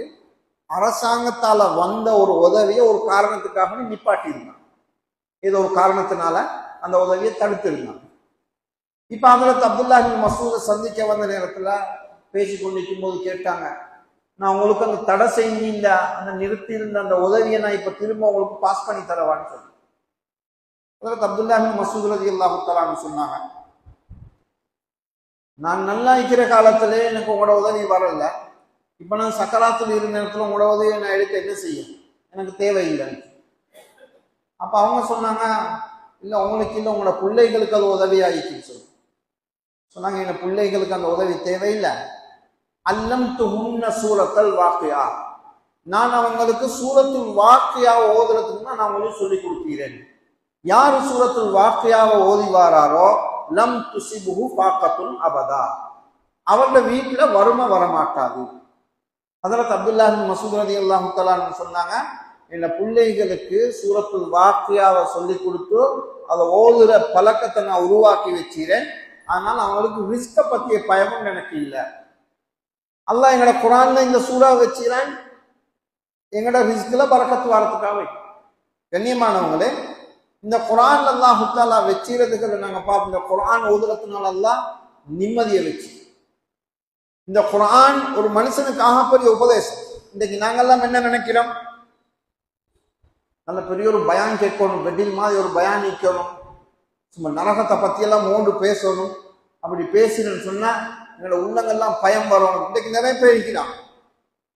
அரசாங்கத்தால வந்த ஒரு உதவியை ஒரு காரணத்துக்காக நிப்பாட்டி இருந்தாங்க, ஏதோ ஒரு காரணத்தினால அந்த உதவியை தடுத்து இருந்தாங்க. இப்ப ஹஜ்ரத் அப்துல்லாஹ் இப்னு மஸ்ஊதை சந்திக்க வந்த நேரத்துல பேசிக்கொண்டிருக்கும் போது கேட்டாங்க, நான் உங்களுக்கு அந்த தடை செஞ்சிருந்த அந்த நிறுத்தி இருந்த அந்த உதவியை நான் இப்ப திரும்ப உங்களுக்கு பாஸ் பண்ணி தரவான்னு சொல்லி ஹஜ்ரத் அப்துல்லாஹ் இப்னு மஸ்ஊத் ரலியல்லாஹு தஆலா அன்ஹு சொன்னாங்க, நான் நல்லா இருக்கிற காலத்திலே எனக்கு உங்களோட உதவி வரல, இப்ப நான் சக்கராத்தில் இருந்த நேரத்துல உங்களோட உதவியை நான் எடுக்க என்ன செய்யும், எனக்கு தேவையில்லைன்னு. அப்ப அவங்க சொன்னாங்க, இல்ல உங்களுக்கு இல்லை, உங்களோட பிள்ளைகளுக்கு அது உதவியாயிடுச்சுன்னு சொல்லி சொன்னாங்க. எங்க பிள்ளைகளுக்கு அந்த உதவி தேவையில்லை, அல்லம்துஹுன்ன சூரத்துல் வாக்கியா, நான் அவங்களுக்கு சூரத்துல் வாக்கியாவை ஓதுறதுக்கு நான் உங்களுக்கு சொல்லி கொடுக்கிறேன். யாரு சூரத்துல் வாக்கியாவை ஓதி வாராரோ லம் துசிபுஹு ஃபாக்கத்துன் அபதா, அவருடைய வீட்டுல வறுமை வரமாட்டாது. ஹஜ்ரத் அப்துல்லாஹ் இப்னு மஸ்ஊத் ரலியல்லாஹு தஆலா அன்ஹு சொன்னாங்க, என்ன பிள்ளைகளுக்கு சூரத்துல் வாக்கியாவை சொல்லி கொடுத்து அதை ஓதுற பழக்கத்தை நான் உருவாக்கி வச்சிறேன், அதனால அவங்களுக்கு ரிஸ்க பத்திய பயமும் எனக்கு இல்லை. அல்லாஹ் எங்களோட குர்ஆன்ல இந்த சூறா வச்சிறான், எங்களோட ரிஸ்க்ல பரக்கத்து வரதுக்காக. கண்ணியமானவங்களே, இந்த குர்ஆன் அல்லாஹ் தஆலா வச்சிறதுக்கு நாங்க பார்ப்போம், இந்த குர்ஆன் ஓதுறதுனால அல்லாஹ் நிம்மதியை வச்சு. இந்த குர்ஆன் ஒரு மனுஷனுக்கு ஆகப்பெரிய உபதேசம். இன்னைக்கு நாங்கெல்லாம் என்ன நினைக்கிறோம், நல்ல பெரிய ஒரு பயான் கேட்கணும், பெட்டில் மாதிரி ஒரு பயான் நிற்கணும், சும்மா நரகத்தை பத்தியெல்லாம் மோண்டு பேசணும், அப்படி பேசினு சொன்னா எங்களோட உள்ளங்கள்லாம் பயம் வரும். இன்னைக்கு நிறைய பேர் இருக்கிறான்,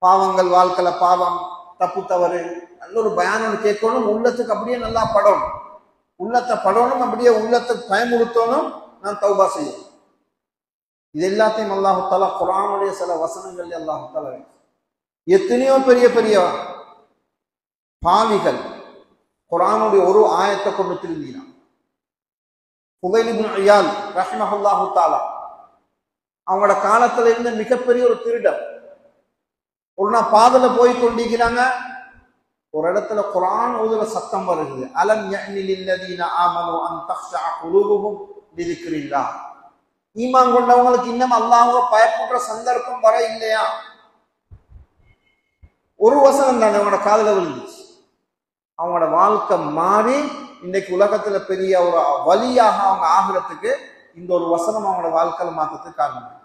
பாவங்கள் வாழ்க்கையில பாவம் தப்பு தவறு, நல்ல ஒரு பயான் கேட்கணும், உள்ளத்துக்கு அப்படியே நல்லா படணும், உள்ளத்தை படணும், அப்படியே உள்ளத்துக்கு பயமுறுத்தணும், நான் தௌபா செய்யணும். இது எல்லாத்தையும் அல்லாஹு தஆலா குர்ஆனுடைய சில வசனங்கள் அல்லாஹு தஆலா எத்தனையோ பெரிய பெரிய பாவிகள் குர்ஆனுடைய ஒரு ஆயத்தை கொண்டு திரும்பினான். ஃபுதைல் இப்னு இயால் ரஹ்மஹுல்லாஹு தஆலா அவங்களோட காலத்துல இருந்த மிகப்பெரிய ஒரு திருடர். ஒரு நாள் பாதையில போய் கொண்டிருக்கிறாங்க, ஒரு இடத்துல குர்ஆன் ஓதுற சத்தம் வருது. அலம் யஅனி லில்லதீன ஆமனு அன் தக்ஷஅ குலூபுஹும் லிذிக்ரில்லாஹ், ஈமான் கொண்டவங்களுக்கு இன்னும் அல்லாஹ்வை பயப்படுற சந்தர்ப்பம் வர இல்லையா? ஒரு வசனம் தான் அவங்களோட காதுல விழுந்துச்சு. அவங்களோட வாழ்க்கை மாறி இன்னைக்கு உலகத்துல பெரிய ஒரு வலியாக அவங்க ஆகிறதுக்கு இந்த ஒரு வசனம் அவங்களோட வாழ்க்கையில மாற்றத்துக்கு காரணம்.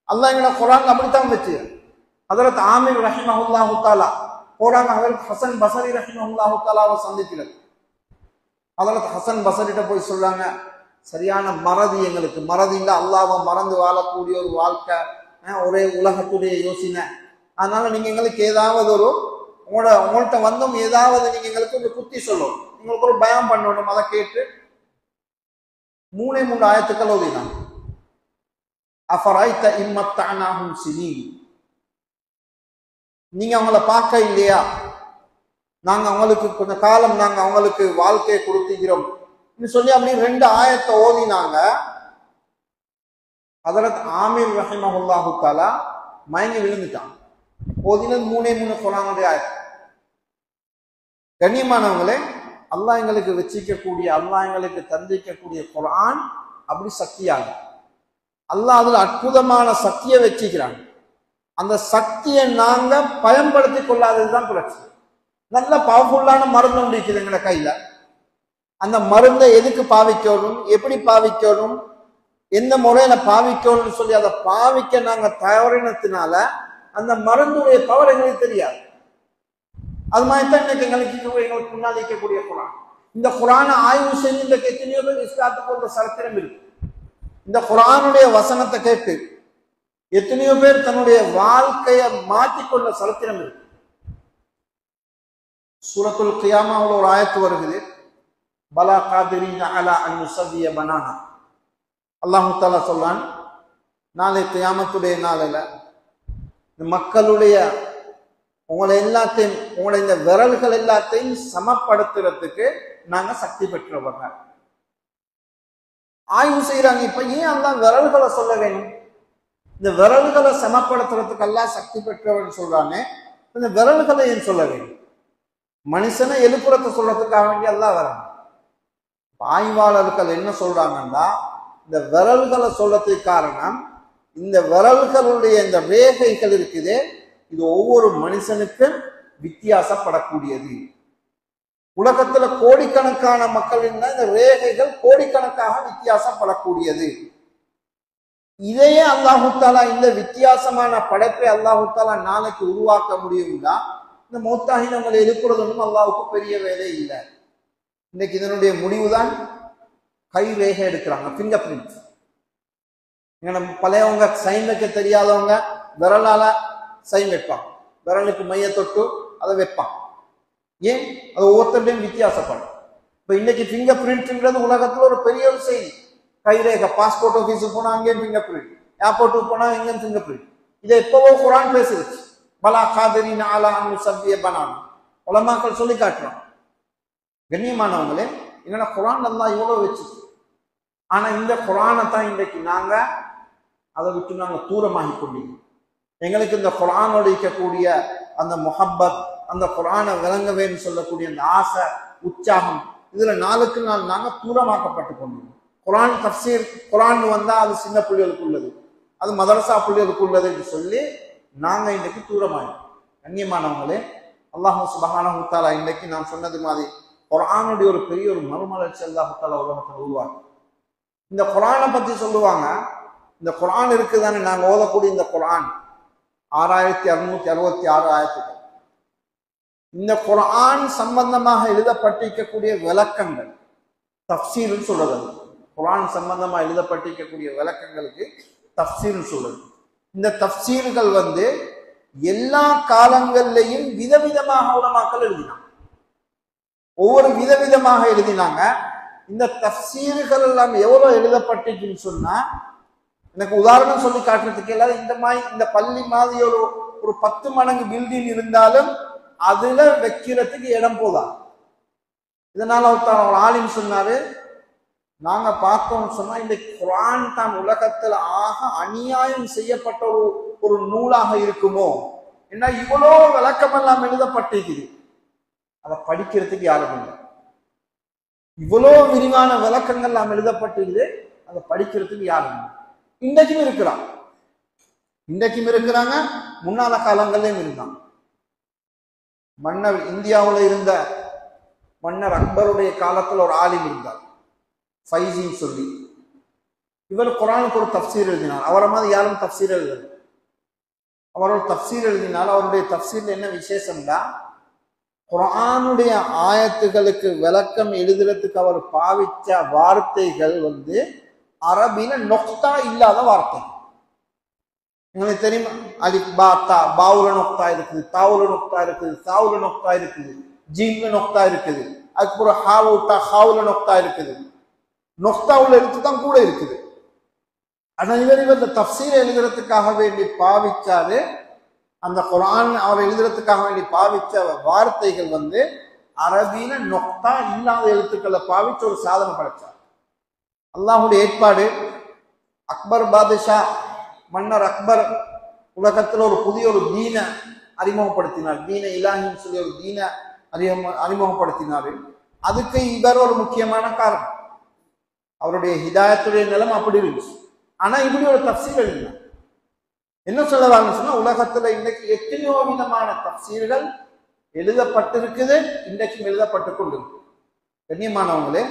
அல்லாஹ் எங்களோட குர்ஆன் அப்படித்தான் வச்சு. ஹஜ்ரத் ஆமிர் ரஹிமஹுல்லாஹு தஆலா போறாங்க, ஹஜ்ரத் ஹசன் பஸரி ரஹிமஹுல்லாஹு தஆலாவை சந்திக்கிறார். ஹஜ்ரத் ஹசன் பஸரிட்ட போய் சொல்றாங்க, சரியான மறதி, எங்களுக்கு மறதி இல்லை, அல்லாஹ்வை மறந்து வாழக்கூடிய ஒரு வாழ்க்கை, ஒரே உலகத்துடைய யோசனை, அதனால நீங்க எங்களுக்கு ஏதாவது ஒரு உங்கள்கிட்ட வந்தோம், ஏதாவது நீங்க எங்களுக்கு ஒரு புத்தி சொல்லணும், உங்களுக்கு ஒரு பயம் பண்ணணும். அதை கேட்டு 3 ஆயத்துக்கள் ஓதினாங்க. அஃபரைத இம்மத்தஅனாஹும் சினீன், நீங்க அவங்கள பார்க்க இல்லையா, நாங்க அவங்களுக்கு கொஞ்ச காலம் நாங்க அவங்களுக்கு வாழ்க்கையை கொடுத்துக்கிறோம் சொல்லி அப்படி 2 ஆயத்தை ஓதினாங்க. ஹஜ்ரத் ஆமிர் ரஹிமஹுல்லாஹு தஆலா மயங்கி விழுந்துட்டான். ஓதினது 3 குர்ஆனுடைய ஆயத்து. கண்ணியமானவங்களே, அல்லாஹ் எங்களுக்கு வச்சிக்கக்கூடிய, அல்லாஹ் எங்களுக்கு தந்திக்கக்கூடிய குர்ஆன் அப்படி சக்தியாக, அல்லாஹ் அதுல அற்புதமான சக்தியை வச்சிக்கிறாங்க. அந்த சக்தியை நாங்க பயன்படுத்தி கொள்ளாததுதான் பிரச்சனை. நல்ல பவர்ஃபுல்லான மருந்து ஒன்று இருக்குது எங்களை கையில. அந்த மருந்தை எதுக்கு பாவிக்கணும், எப்படி பாவிக்கணும், எந்த முறையில பாவிக்கணும்னு சொல்லி அதை பாவிக்க நாங்க தவறினத்தினால அந்த மருந்துடைய பவர் எங்களுக்கு தெரியாது. அது மாதிரி தான் இன்னைக்கு எங்களுக்கு முன்னால் இருக்கக்கூடிய குர்ஆன். இந்த குர்ஆனை ஆய்வு செஞ்சு இன்றைக்கு எத்தனையோ பேர் இஸ்லாத்துக்கு ஒரு சரித்திரம் இருக்கு. இந்த குர்ஆனுடைய வசனத்தை கேட்டு எத்தனையோ பேர் தன்னுடைய வாழ்க்கையை மாற்றிக்கொண்ட சரித்திரம் இருக்கு. சூரத்துல் கியாமாவுல ஒரு ஆயத்து வருகிறது, பலா காதிரீன அலா அன் நுஸவ்விய பனானா. அல்லாஹ் தஆலா சொல்றான், நாளை கியாமத்துடைய நாளில் மக்களுடைய உங்களை எல்லாத்தையும், உங்களை இந்த விரல்கள் எல்லாத்தையும் சமப்படுத்துறதுக்கு நாங்க சக்தி பெற்றவர்கள். ஆய்வு செய்யறாங்க. இப்ப ஏன் அல்லாஹ் விரல்களை சொல்ல வேணும்? இந்த விரல்களை சமப்படுத்துறதுக்கு அல்லாஹ் சக்தி பெற்றவன் சொல்றானே, இந்த விரல்களை ஏன் சொல்ல வேண்டும்? மனுஷனை எழுப்புறத்தை சொல்றதுக்காக வேண்டிய அல்லாஹ் வராங்க. ஆய்வாளர்கள் என்ன சொல்றாங்கன்னா, இந்த விரல்களை சொல்றதுக்கு காரணம், இந்த விரல்களுடைய இந்த ரேகைகள் இருக்குதே, இது ஒவ்வொரு மனுஷனுக்கும் வித்தியாசப்படக்கூடியது. உலகத்துல கோடிக்கணக்கான மக்கள் இருந்தா இந்த ரேகைகள் கோடிக்கணக்காக வித்தியாசப்படக்கூடியது. இதையே அல்லாஹு தாலா, இந்த வித்தியாசமான படைப்பை அல்லாஹு தாலா நாளைக்கு உருவாக்க முடியும்னா, இந்த மௌத்தாகி நம்மளை எழுப்புறதும் அல்லாஹுக்கு பெரிய வேலை இல்லை. இன்னைக்கு இதனுடைய முடிவுதான் கை ரேகை எடுக்கிறாங்க, பிங்கர் பிரிண்ட். பழையவங்க சைன் வைக்க தெரியாதவங்க விரலால சைன் வைப்பாங்க, விரலுக்கு மைய தொட்டு அதை வைப்பாங்க. ஏன்? அது ஒவ்வொருத்தருடையும் வித்தியாசப்படும். இப்ப இன்னைக்கு பிங்கர் பிரிண்ட்ங்கிறது உலகத்துல ஒரு பெரிய ஒரு செய்தி. கைரேகை, பாஸ்போர்ட் ஆஃபீஸுக்கு போனா அங்கேயும் பிங்கர் பிரிண்ட், ஏர்போர்ட்டுக்கு போனா இங்கேயும் பிங்கர் பிரிண்ட். இதை எப்பவோ குர்ஆன் பேசிருச்சு, பலா காதிரீன அலா அன் நுஸவ்விய பனானா. உலமாக்கள் சொல்லி காட்டுறோம். கண்ணியமானவங்களே, என்னன்னா குர்ஆன் அல்லாஹ் இவ்வளவு வச்சு, ஆனா இந்த குர்ஆனை தான் இன்றைக்கு நாங்க அதை விட்டு நாங்க தூரமாகி கொண்டீங்க. எங்களுக்கு இந்த குர்ஆனோடு இருக்கக்கூடிய அந்த முஹப்பத், அந்த குர்ஆனை விளங்கவேன்னு சொல்லக்கூடிய அந்த ஆசை, உற்சாகம், இதுல நாளுக்கு நாள் நாங்க தூரமாக்கப்பட்டு கொண்டோம். குர்ஆன் தஃப்சீர், குர்ஆன் வந்தா அது சின்ன பிள்ளைகளுக்கு உள்ளது, அது மதரசா பிள்ளைகளுக்கு உள்ளது என்று சொல்லி நாங்க இன்றைக்கு தூரமாயிடும். கண்ணியமானவங்களே, அல்லாஹ் சுப்ஹானஹு வ தஆலா இன்றைக்கு நான் சொன்னது மாதிரி குர்ஆனுடைய ஒரு பெரிய ஒரு மறுமலர்ச்சி அல்லாஹ் தஆலா உலகத்தில் உருவாக்கும். இந்த குர்ஆனை பத்தி சொல்லுவாங்க, இந்த குர்ஆன் இருக்குதானே, நாங்க ஓதக்கூடிய இந்த குர்ஆன் 6666 ஆயத்துக்கள். இந்த குர்ஆன் சம்பந்தமாக எழுதப்பட்டிருக்கக்கூடிய விளக்கங்கள், தஃப்சீர்னு சொல்றது. குர்ஆன் சம்பந்தமாக எழுதப்பட்டிருக்கக்கூடிய விளக்கங்களுக்கு தஃப்சீர்னு சொல்றது. இந்த தஃப்சீர்கள் எல்லா காலங்கள்லையும் விதவிதமாக உலமாக்கள் எழுதினாங்க, ஒவ்வொரு விதவிதமாக எழுதினாங்க. இந்த தஃப்சீர்கள் எல்லாம் எவ்வளவு எழுதப்பட்டுச்சுன்னு சொன்னா, எனக்கு உதாரணம் சொல்லி காட்டுறதுக்கு எல்லாம் இந்த மாதிரி இந்த பள்ளி மாதிரி ஒரு 10 மடங்கு பில்டிங் இருந்தாலும் அதுல வைக்கிறதுக்கு இடம் போதா. இதனால ஒரு ஆலிம் சொன்னாரு, நாங்க பார்த்தோம்னு சொன்னா இந்த குர்ஆன் தான் உலகத்துல ஆக அநியாயம் செய்யப்பட்ட ஒரு நூலாக இருக்குமோ. ஏன்னா இவ்வளோ விளக்கமெல்லாம் எழுதப்பட்டிருக்குது, அதை படிக்கிறதுக்கு யாரும் இல்லை. இவ்வளோ விரிவான விளக்கங்கள் எல்லாம் எழுதப்பட்டிருக்குது, அதை படிக்கிறதுக்கு யாரும் இல்லை. இன்றைக்கும் இருக்கிறாங்க, இன்றைக்கும் இருக்கிறாங்க, முன்னால காலங்கள்லயும் இருந்தாங்க. மன்னர், இந்தியாவில் இருந்த மன்னர் அக்பருடைய காலத்தில் ஒரு ஆலிம் இருந்தார், ஃபைசின்னு சொல்லி. இவர் குர்ஆனுக்கு ஒரு தஃப்சீர் எழுதினார். அவரை மாதிரி யாரும் தஃப்சீர் எழுதல. அவர் ஒரு தஃப்சீர் எழுதினால் அவருடைய தஃப்சீர்ல என்ன விசேஷம்னா, குர்ஆனுடைய ஆயத்துகளுக்கு விளக்கம் எழுதுறதுக்கு அவர் பாவிச்ச வார்த்தைகள் அரபியில நொக்தா இல்லாத வார்த்தை. உங்களுக்கு தெரியுமா? அலிஃப் பா தா, பாவுல நொக்தா இருக்குது, தாவுல நொக்தா இருக்குது, சாவுல நொக்தா இருக்குது, ஜீன்ல நொக்தா இருக்குது, அதுக்கப்புறம் ஹாவுட்டா ஹாவுல நொக்தா இருக்குது, நொக்தாவுல எழுத்து தான் கூட இருக்குது. ஆனா இவர் இந்த தஃப்சீர் எழுதுறதுக்காக வேண்டி பாவிச்சாரு. அந்த குர்ஆன் அவர் எழுதுறதுக்காக வேண்டி பாவிச்ச வார்த்தைகள் அரபியில நொக்தா இல்லாத எழுத்துக்களை பாவிச்சு ஒரு சாதனை படைச்சார். அல்லாஹுடைய ஏற்பாடு. அக்பர் பாதுஷா, மன்னர் அக்பர் உலகத்துல ஒரு புதிய ஒரு தீனை அறிமுகப்படுத்தினார். தீன இலாஹின்னு சொல்லி ஒரு தீனை அறிமுகப்படுத்தினாரு. அதுக்கு இவர் ஒரு முக்கியமான காரணம். அவருடைய ஹிதாயத்துடைய நிலம் அப்படி இருந்துச்சு. ஆனா இப்படி ஒரு தப்சீர்கள் இல்லை. என்ன சொல்லலாம்னு சொன்னா, உலகத்துல இன்னைக்கு எத்தனையோ விதமான தப்சீர்கள் எழுதப்பட்டிருக்குது, இன்றைக்கும் எழுதப்பட்டு கொண்டிருக்கு. கண்ணியமானவங்களே,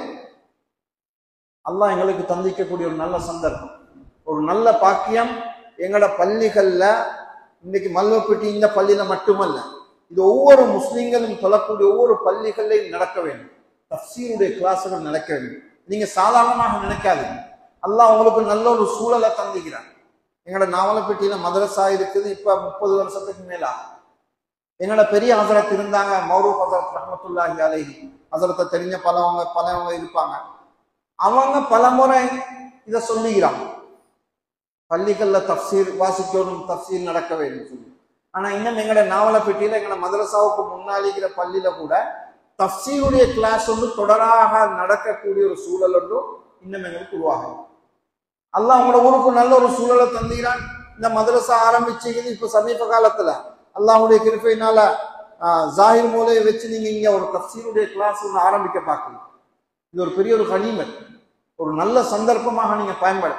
அல்லாஹ் எங்களுக்கு தந்திக்கக்கூடிய ஒரு நல்ல சந்தர்ப்பம், ஒரு நல்ல பாக்கியம். எங்களோட பள்ளிகள்ல இன்னைக்கு மல்வப்பட்டி இந்த பள்ளியில மட்டுமல்ல, இது ஒவ்வொரு முஸ்லிம்களும் சொல்லக்கூடிய ஒவ்வொரு பள்ளிகளையும் நடக்க வேண்டும். தஃசீருடைய கிளாஸுகள் நடக்க வேண்டும். நீங்க சாதாரணமாக நினைக்காதீங்க. அல்லாஹ் உங்களுக்கு நல்ல ஒரு சூழலை தந்திக்கிறான். எங்களோட நாவலப்பட்டியில மதரசா இருக்குது. இப்ப 30 வருஷத்துக்கு மேலா எங்களோட பெரிய ஹசரத் இருந்தாங்க, மௌரூப் ஹசரத் ரஹ்மத்துல்லாஹி அலைஹி. ஹசரத்தை தெரிஞ்ச பலவங்க இருப்பாங்க. அவங்க பலமுறை இதை சொல்லுகிறாங்க, பள்ளிகள்ல தஃசீர் வாசிக்கணும், தஃசீர் நடக்க வேண்டும் சொல்லி. ஆனா இன்னும் எங்களோட நாவலப்பட்டியில எங்களோட மதரசாவுக்கு முன்னாளிக்கிற பள்ளியில கூட தஃசீருடைய கிளாஸ் ஒன்று தொடராக நடக்கக்கூடிய ஒரு சூழல் ஒன்றும் இன்னும் எங்களுக்கு உருவாகும். அல்லாஹ் உங்களோட ஊருக்கு நல்ல ஒரு சூழலை தந்துகிறான். இந்த மதரசா ஆரம்பிச்சுக்குது. இப்ப சமீப காலத்துல அல்லாஹுடைய கிருபையினால ஜாகிர் மூலையை வச்சு நீங்க இங்க ஒரு தஃசீருடைய கிளாஸ் ஒன்று ஆரம்பிக்க பார்க்கணும். இது ஒரு பெரிய ஒரு கனிமத், ஒரு நல்ல சந்தர்ப்பமாக நீங்க பயன்பட.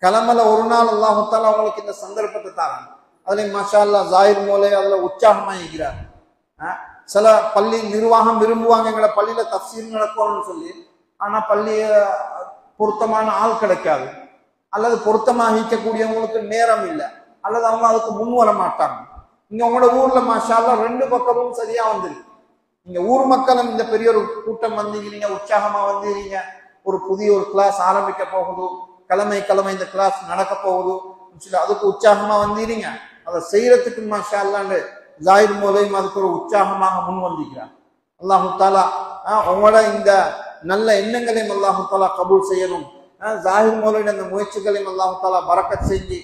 கிளம்பல ஒரு நாள் அல்லாஹு தஆலா அவங்களுக்கு இந்த சந்தர்ப்பத்தை தாராங்க. அதுல மாஷா அல்லாஹ் ஜாகிர் மூலை அதுல உற்சாகமா இருக்கிறார். சில பள்ளி நிர்வாகம் விரும்புவாங்க எங்களை பள்ளியில தஃசீர் நடக்கணும்னு சொல்லி. ஆனா பள்ளிய பொருத்தமான ஆள் கிடைக்காது, அல்லது பொருத்தமாக ஈக்கக்கூடியவங்களுக்கு நேரம் இல்லை, அல்லது அவங்க அதுக்கு முன் வர மாட்டாங்க. இங்க உங்களோட ஊர்ல மாஷா அல்லாஹ் 2 பக்கமும் சரியா வந்துருக்கு. நீங்க ஊர் மக்களும் இந்த பெரிய ஒரு கூட்டம் வந்தீங்க, உற்சாகமா வந்தீங்க. ஒரு புதிய ஒரு கிளாஸ் ஆரம்பிக்க போகுது, கிழமை இந்த கிளாஸ் நடக்க போகுது, அதுக்கு உற்சாகமா வந்தீங்க. அதை செய்யறதுக்கு மாஷா அல்லாஹ் ஜாகிர் மூலையும் அதுக்கு ஒரு உற்சாகமாக முன் வந்திருக்கிறார். அல்லாஹு தாலா உங்களோட இந்த நல்ல எண்ணங்களையும் அல்லாஹு தாலா கபூல் செய்யணும். ஜாகிர் மூலையுடைய அந்த முயற்சிகளையும் அல்லாஹு தாலா பரக்கத் செஞ்சு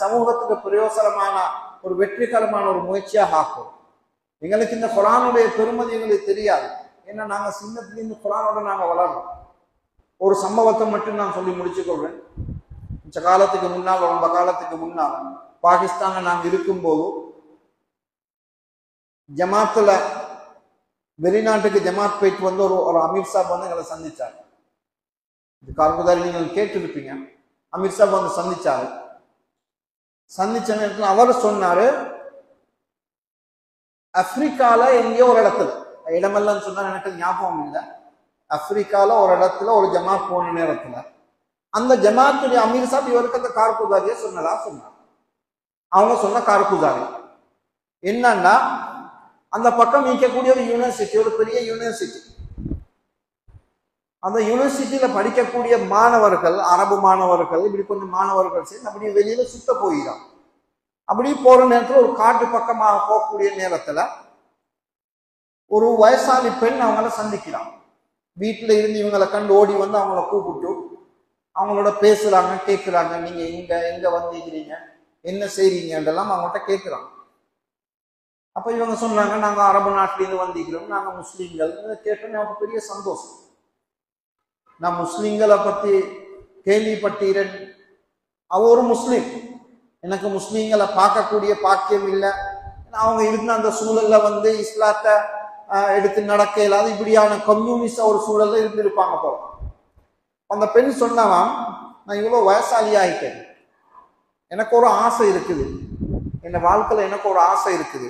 சமூகத்துக்கு பிரயோசனமான ஒரு வெற்றிகரமான ஒரு முயற்சியாக ஆக்கும். எங்களுக்கு இந்த குர்ஆனுடைய பெருமதி எங்களுக்கு தெரியாது. ஏன்னா நாங்க சின்னத்திலிருந்து குர்ஆனோட நாங்க வளர்றோம். ஒரு சம்பவத்தை மட்டும் நான் சொல்லி முடிச்சுக்கொள்வேன். கொஞ்ச காலத்துக்கு முன்னால், ரொம்ப காலத்துக்கு முன்னால் பாகிஸ்தான்ல நாங்க இருக்கும்போது ஜமாத்துல வெளிநாட்டுக்கு ஜமாத் போயிட்டு வந்து ஒரு அமீர் சாப் வந்து எங்களை சந்திச்சாரு. இது கார்குதாரி நீங்கள் கேட்டிருப்பீங்க. அமீர் சாப் வந்து சந்திச்சாரு. சந்திச்ச நேரத்தில் அவர் சொன்னாரு, ஆப்பிரிக்கால எங்கேயோ ஒரு இடத்துல, இடமெல்லாம் சொன்னா எனக்கு ஞாபகம் இல்லை, ஆப்பிரிக்கால ஒரு இடத்துல ஒரு ஜமாத் போன நேரத்துல அந்த ஜமாத்துடைய அமீர் சாப் இவருக்கு அந்த கார்குதாரியை சொன்னதா சொன்னார். அவங்க சொன்ன கார்குதாரி என்னன்னா, அந்த பக்கம் நீக்கக்கூடிய ஒரு யூனிவர்சிட்டி, ஒரு பெரிய யூனிவர்சிட்டி. அந்த யூனிவர்சிட்டியில படிக்கக்கூடிய மாணவர்கள், அரபு மாணவர்கள், இப்படி கொஞ்சம் மாணவர்கள் சேர்ந்து அப்படி வெளியில சுத்த போயிடும். அப்படி போற நேரத்துல ஒரு காட்டு பக்கமாக போகக்கூடிய நேரத்துல ஒரு வயசாளி பெண் அவங்கள சந்திக்கிறாங்க. வீட்டுல இருந்து இவங்களை கண்டு ஓடி வந்து அவங்கள கூப்பிட்டு அவங்களோட பேசுறாங்க, கேட்கிறாங்க, நீங்க எங்க வந்திருக்கிறீங்க, என்ன செய்றீங்கன்றெல்லாம் அவங்கள்ட்ட கேட்கிறாங்க. அப்ப இவங்க சொன்னாங்க, நாங்க அரபு நாட்டிலிருந்து வந்திருக்கிறோம், நாங்க முஸ்லீம்கள். கேட்டோன்னு அவங்களுக்கு பெரிய சந்தோஷம். நான் முஸ்லீம்களை பத்தி கேள்விப்பட்டீரன், அவ ஒரு முஸ்லீம், எனக்கு முஸ்லீம்களை பார்க்கக்கூடிய பாக்கியம் இல்லை, அவங்க இருந்த அந்த சூழல்ல வந்து இஸ்லாத்தை எடுத்து நடக்க இல்லாத இப்படியான கம்யூனிஸ்ட் ஒரு சூழல்ல இருந்திருப்பாங்க போல. அந்த பெண் சொன்னவன், நான் இவ்வளவு வயசாளி ஆயிட்டேன், எனக்கு ஒரு ஆசை இருக்குது, என் வாழ்க்கையில எனக்கு ஒரு ஆசை இருக்குது,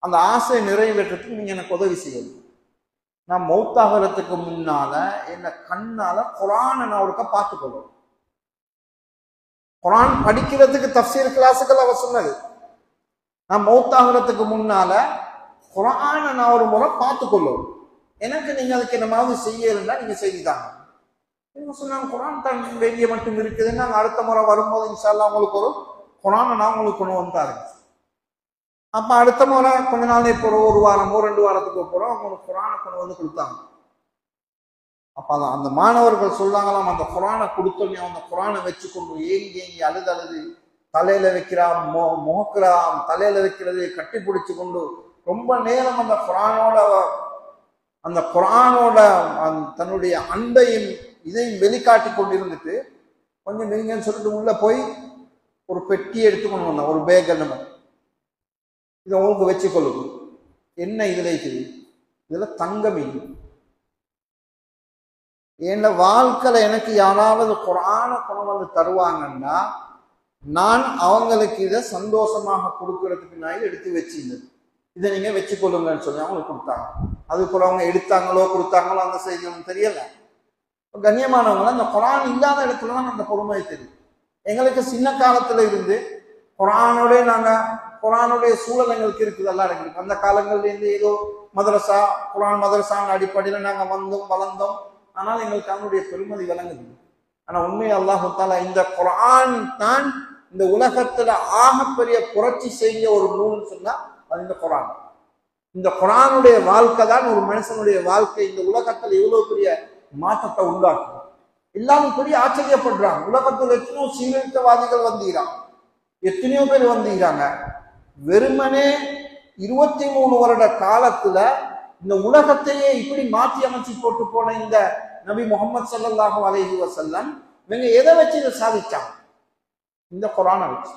அந்த ஆசையை நிறைவேற்றத்துக்கு நீங்க எனக்கு உதவி செய்யணும். நான் மௌத்தாகிறதுக்கு முன்னால என்ன கண்ணால குர்ஆனை நான் ஒருக்க பார்த்துக்கொள்ளும். குர்ஆன் படிக்கிறதுக்கு தஃசீர் கிளாஸுகள் அவ சொன்னது. நான் மௌத்தாகிறதுக்கு முன்னால குர்ஆனை நான் ஒரு முறை பார்த்துக்கொள்ளும். எனக்கு நீங்க அதுக்கு என்ன மாதிரி செய்யலன்னா நீங்க செய்தாங்க. இவங்க சொன்னாங்க, குர்ஆன் தான் வேண்டிய மட்டும் இருக்குது, நாங்கள் அடுத்த முறை வரும்போது இன்ஷா அல்லாஹ் உங்களுக்கு ஒரு குர்ஆனை நான் உங்களுக்கு கொண்டு வந்தாரு. அப்ப அடுத்த முறை கொஞ்ச நாள் இப்போ ஒரு வாரமோ 2 வாரத்துக்கு போறோம், அவங்களுக்கு குர்ஆனை கொண்டு வந்து கொடுத்தாங்க. அப்ப அந்த மாணவர்கள் சொல்றாங்களாம், அந்த குர்ஆனை கொடுத்தோன்னே அந்த குர்ஆனை வச்சு கொண்டு ஏங்கி அழுது தலையில வைக்கிறான், முகக்கிறான், தலையில வைக்கிறது கட்டி பிடிச்சு கொண்டு ரொம்ப நேரம் அந்த குர்ஆனோட தன்னுடைய அன்பையும் இதையும் வெளிக்காட்டி கொண்டிருந்துட்டு கொஞ்சம் நெருங்கன்னு சொல்லிட்டு உள்ள போய் ஒரு பெட்டியை எடுத்துக்கொண்டு வந்தான், ஒரு பேக். நம்ம இதை உங்களுக்கு வச்சுக்கொள்ளுது, என்ன இதுல இருக்குது, இதுல தங்கம் இல்லை. என் வாழ்க்கையில எனக்கு யாராவது குர்ஆனை கொண்டு வந்து தருவாங்கன்னா நான் அவங்களுக்கு இதை சந்தோஷமாக கொடுக்கறதுக்கு நான் எடுத்து வச்சிருந்தது, இதை நீங்க வச்சுக்கொள்ளுங்கன்னு சொல்லி அவங்களுக்கு கொடுத்தாங்க. அதுக்குள்ள அவங்க எடுத்தாங்களோ கொடுத்தாங்களோ அந்த செய்தி ஒன்றும் தெரியல. கண்ணியமானவங்கள அந்த குர்ஆன் இல்லாத இடத்துல தான் அந்த பொறுமை தெரியும். எங்களுக்கு சின்ன காலத்துல இருந்து குர்ஆனுடைய சூழல் எங்களுக்கு இருக்குது, எல்லாம் இருக்குது. அந்த காலங்கள்ல இருந்து ஏதோ மதரசா குர்ஆன் மதரசான அடிப்படையில் நாங்க வந்தோம் வளர்ந்தோம். ஆனால் எங்களுக்கு அவனுடைய பெருமதி விளங்குது. ஆனா உண்மை அல்லாஹு தஆலா இந்த குர்ஆன் தான் இந்த உலகத்துல ஆகப்பெரிய புரட்சி செய்ய ஒரு நூல்னு சொன்னா அது இந்த குர்ஆன். இந்த குர்ஆனுடைய வாழ்க்கை தான் ஒரு மனுஷனுடைய வாழ்க்கை இந்த உலகத்துல எவ்வளவு பெரிய மாற்றத்தை உண்டாக்கும். எல்லாரும் பெரிய ஆச்சரியப்படுறாங்க. உலகத்துல எத்தனையோ சீர்திருத்தவாதிகள் வந்தீராங்க, எத்தனையோ பேர் வந்தீராங்க. வெறுமனே 23 வருட காலத்துல இந்த உலகத்தையே இப்படி மாற்றி அமைச்சு போட்டு போன இந்த நபி முஹம்மது ஸல்லல்லாஹு அலைஹி வஸல்லம் இவங்க எதை வச்சு இதை சாதிச்சாங்க? இந்த குர்ஆனை வச்சு.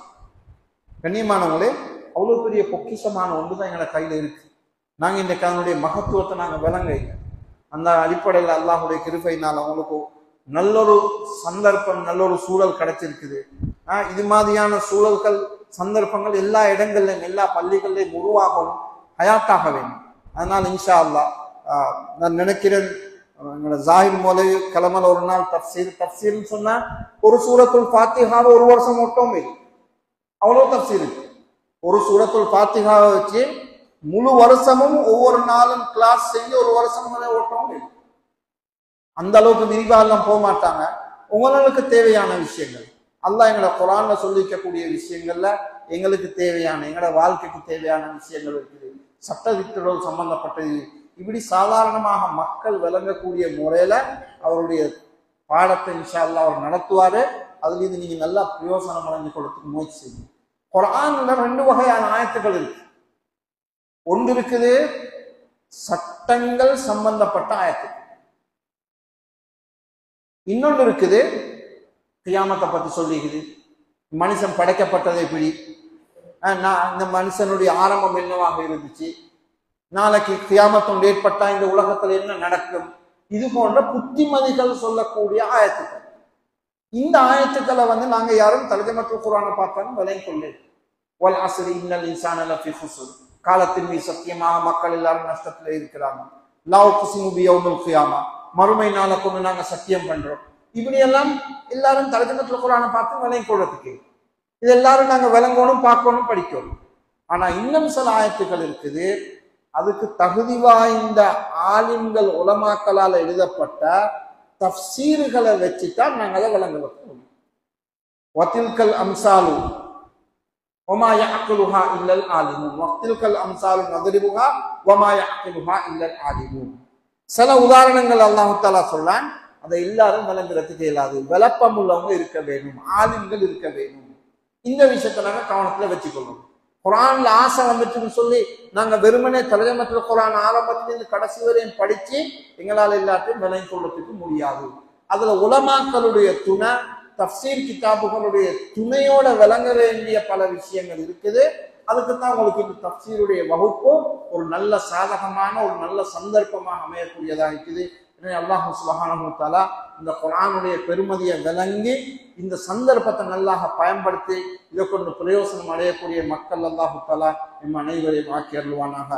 கண்ணியமானவங்களே, அவ்வளவு பெரிய பொக்கிஷமான ஒன்றுதான் எங்களை கையில இருக்கு. நாங்க இந்த அதனுடைய மகத்துவத்தை நாங்க விளங்க அந்த அடிப்படையில் அல்லாஹுடைய கிருபையினால் அவங்களுக்கு நல்லொரு சந்தர்ப்பம் நல்லொரு சூழல் கிடைச்சிருக்குது. இது மாதிரியான சூழல்கள் சந்தர்ப்பங்கள் எல்லா இடங்கள்லையும் எல்லா பள்ளிகள்லையும் உருவாகணும், ஹயாத்தாக வேணும். அதனால இன்ஷா அல்லாஹ் நான் நினைக்கிறேன் எங்களோட ஜாஹிர் மௌலவி கிளம்பல ஒரு நாள் தப்சீர்னு சொன்னா ஒரு சூரத்துல் ஃபாத்திஹாவை ஒரு வருஷம் ஓட்டவும் இல்லை, அவ்வளவு தப்சீர் இருக்கு. ஒரு சூரத்துல் ஃபாத்திஹாவை வச்சு முழு வருஷமும் ஒவ்வொரு நாளும் கிளாஸ் செஞ்சு ஒரு வருஷம் ஓட்டவும் இல்லை. அந்த அளவுக்கு விரிவாலாம் போக மாட்டாங்க. உங்களுக்கு தேவையான விஷயங்கள் அல்லாஹ் எங்களை குர்ஆன்ல சொல்லிக்கக்கூடிய விஷயங்கள்ல எங்களுக்கு தேவையான எங்களோட வாழ்க்கைக்கு தேவையான விஷயங்கள் இருக்குது. சட்டத்திட்டங்கள் சம்பந்தப்பட்டது இப்படி சாதாரணமாக மக்கள் விளங்கக்கூடிய முறையில அவருடைய பாடத்தை இன்ஷா அல்லாஹ் அவர் நடத்துவாரு. அதுல இருந்து நீங்க நல்லா பிரயோசனம் அடைஞ்சு கொடுத்து முயற்சி செய்யுங்க. குர்ஆன்ல 2 வகையான ஆயத்துக்கள் இருக்கு. ஒன்று இருக்குது சட்டங்கள் சம்பந்தப்பட்ட ஆயத்து, இன்னொன்று இருக்குது கியாமத்தை பத்தி சொல்லிக்குது. மனுஷன் படைக்கப்பட்டதை எப்படி, இந்த மனுஷனுடைய ஆரம்பம் என்னவாக இருந்துச்சு, நாளைக்கு கியாமத்தம் ஏற்பட்டா இந்த உலகத்துல என்ன நடக்கும், இது போன்ற புத்திமதிகள் சொல்லக்கூடிய ஆயத்துக்கள். இந்த ஆயத்துக்களை நாங்க யாரும் தர்ஜமத்துல் குர்ஆனை பார்த்தாலும் விளங்கி கொள்ளு. வல் அஸ்ரி இன்னல் இன்சான லஃபீ குஸ்ர், காலத்தின் மீது சத்தியமாக மக்கள் எல்லாரும் நஷ்டத்துல இருக்கிறாங்க. லா உக்ஸிமு பியௌமில் கியாமா, மறுமை நாளை கொண்டு நாங்க சத்தியம் பண்றோம். இப்படி எல்லாம் எல்லாரும் தர்ஜமத்துல் குர்ஆனை பார்த்து விளங்கி கொள்றதுக்கு இது எல்லாரும் நாங்க விளங்கணும், பார்க்கணும், படிக்கணும். ஆனா இன்னும் சில ஆயத்துக்கள் இருக்குது, அதுக்கு தகுதி வாய்ந்த ஆலிம்கள் உலமாக்களால் எழுதப்பட்ட தஃப்சீர்களை வச்சுதான் நாங்க அதை விளங்க வைக்கணும். வத்தில்கல் அம்சாலு வமா யஅகிலுஹா இல்லல் ஆலிமூன், வத்தில்கல் அம்சாலு நத்ரிபுஹா வமா யஅகிலுஹா இல்லல் ஆலிமூன். சில உதாரணங்கள் அல்லாஹ் தஆலா சொல்றான், அதை எல்லாரும் விளங்குறதுக்கு இயலாது. விளப்பம் உள்ளவங்க இருக்க வேணும், ஆலிம்கள் இருக்க வேணும். இந்த விஷயத்தை நாங்க கவனத்துல வச்சுக்கொள்ளணும். குர்ஆன்ல ஆசை வந்துட்டுன்னு சொல்லி நாங்க வெறுமனே தர்ஜமத்துல் குர்ஆன் ஆரம்பத்திலிருந்து கடைசி வரையும் படிச்சு எங்களால் எல்லாத்தையும் விளங்கி கொள்றதுக்கு முடியாது. அதுல உலமாக்களுடைய துணை, தஃப்சீர் கிதாபுகளுடைய துணையோட விளங்க வேண்டிய பல விஷயங்கள் இருக்குது. அதுக்குத்தான் உங்களுக்கு இந்த தஃப்சீருடைய வகுப்பு ஒரு நல்ல சாதகமான ஒரு நல்ல சந்தர்ப்பமாக அமையக்கூடியதாக இருக்குது. எனவே அல்லாஹ் சுப்ஹானஹு வ தஆலா இந்த குர்ஆனுடைய பெருமதியை விளங்கி இந்த சந்தர்ப்பத்தை நல்லாக பயன்படுத்தி இதை கொண்டு பிரயோசனம் அடையக்கூடிய மக்கள் அல்லாஹ் தஆலா நம் அனைவரையும் ஆக்கி அருள்வானாக.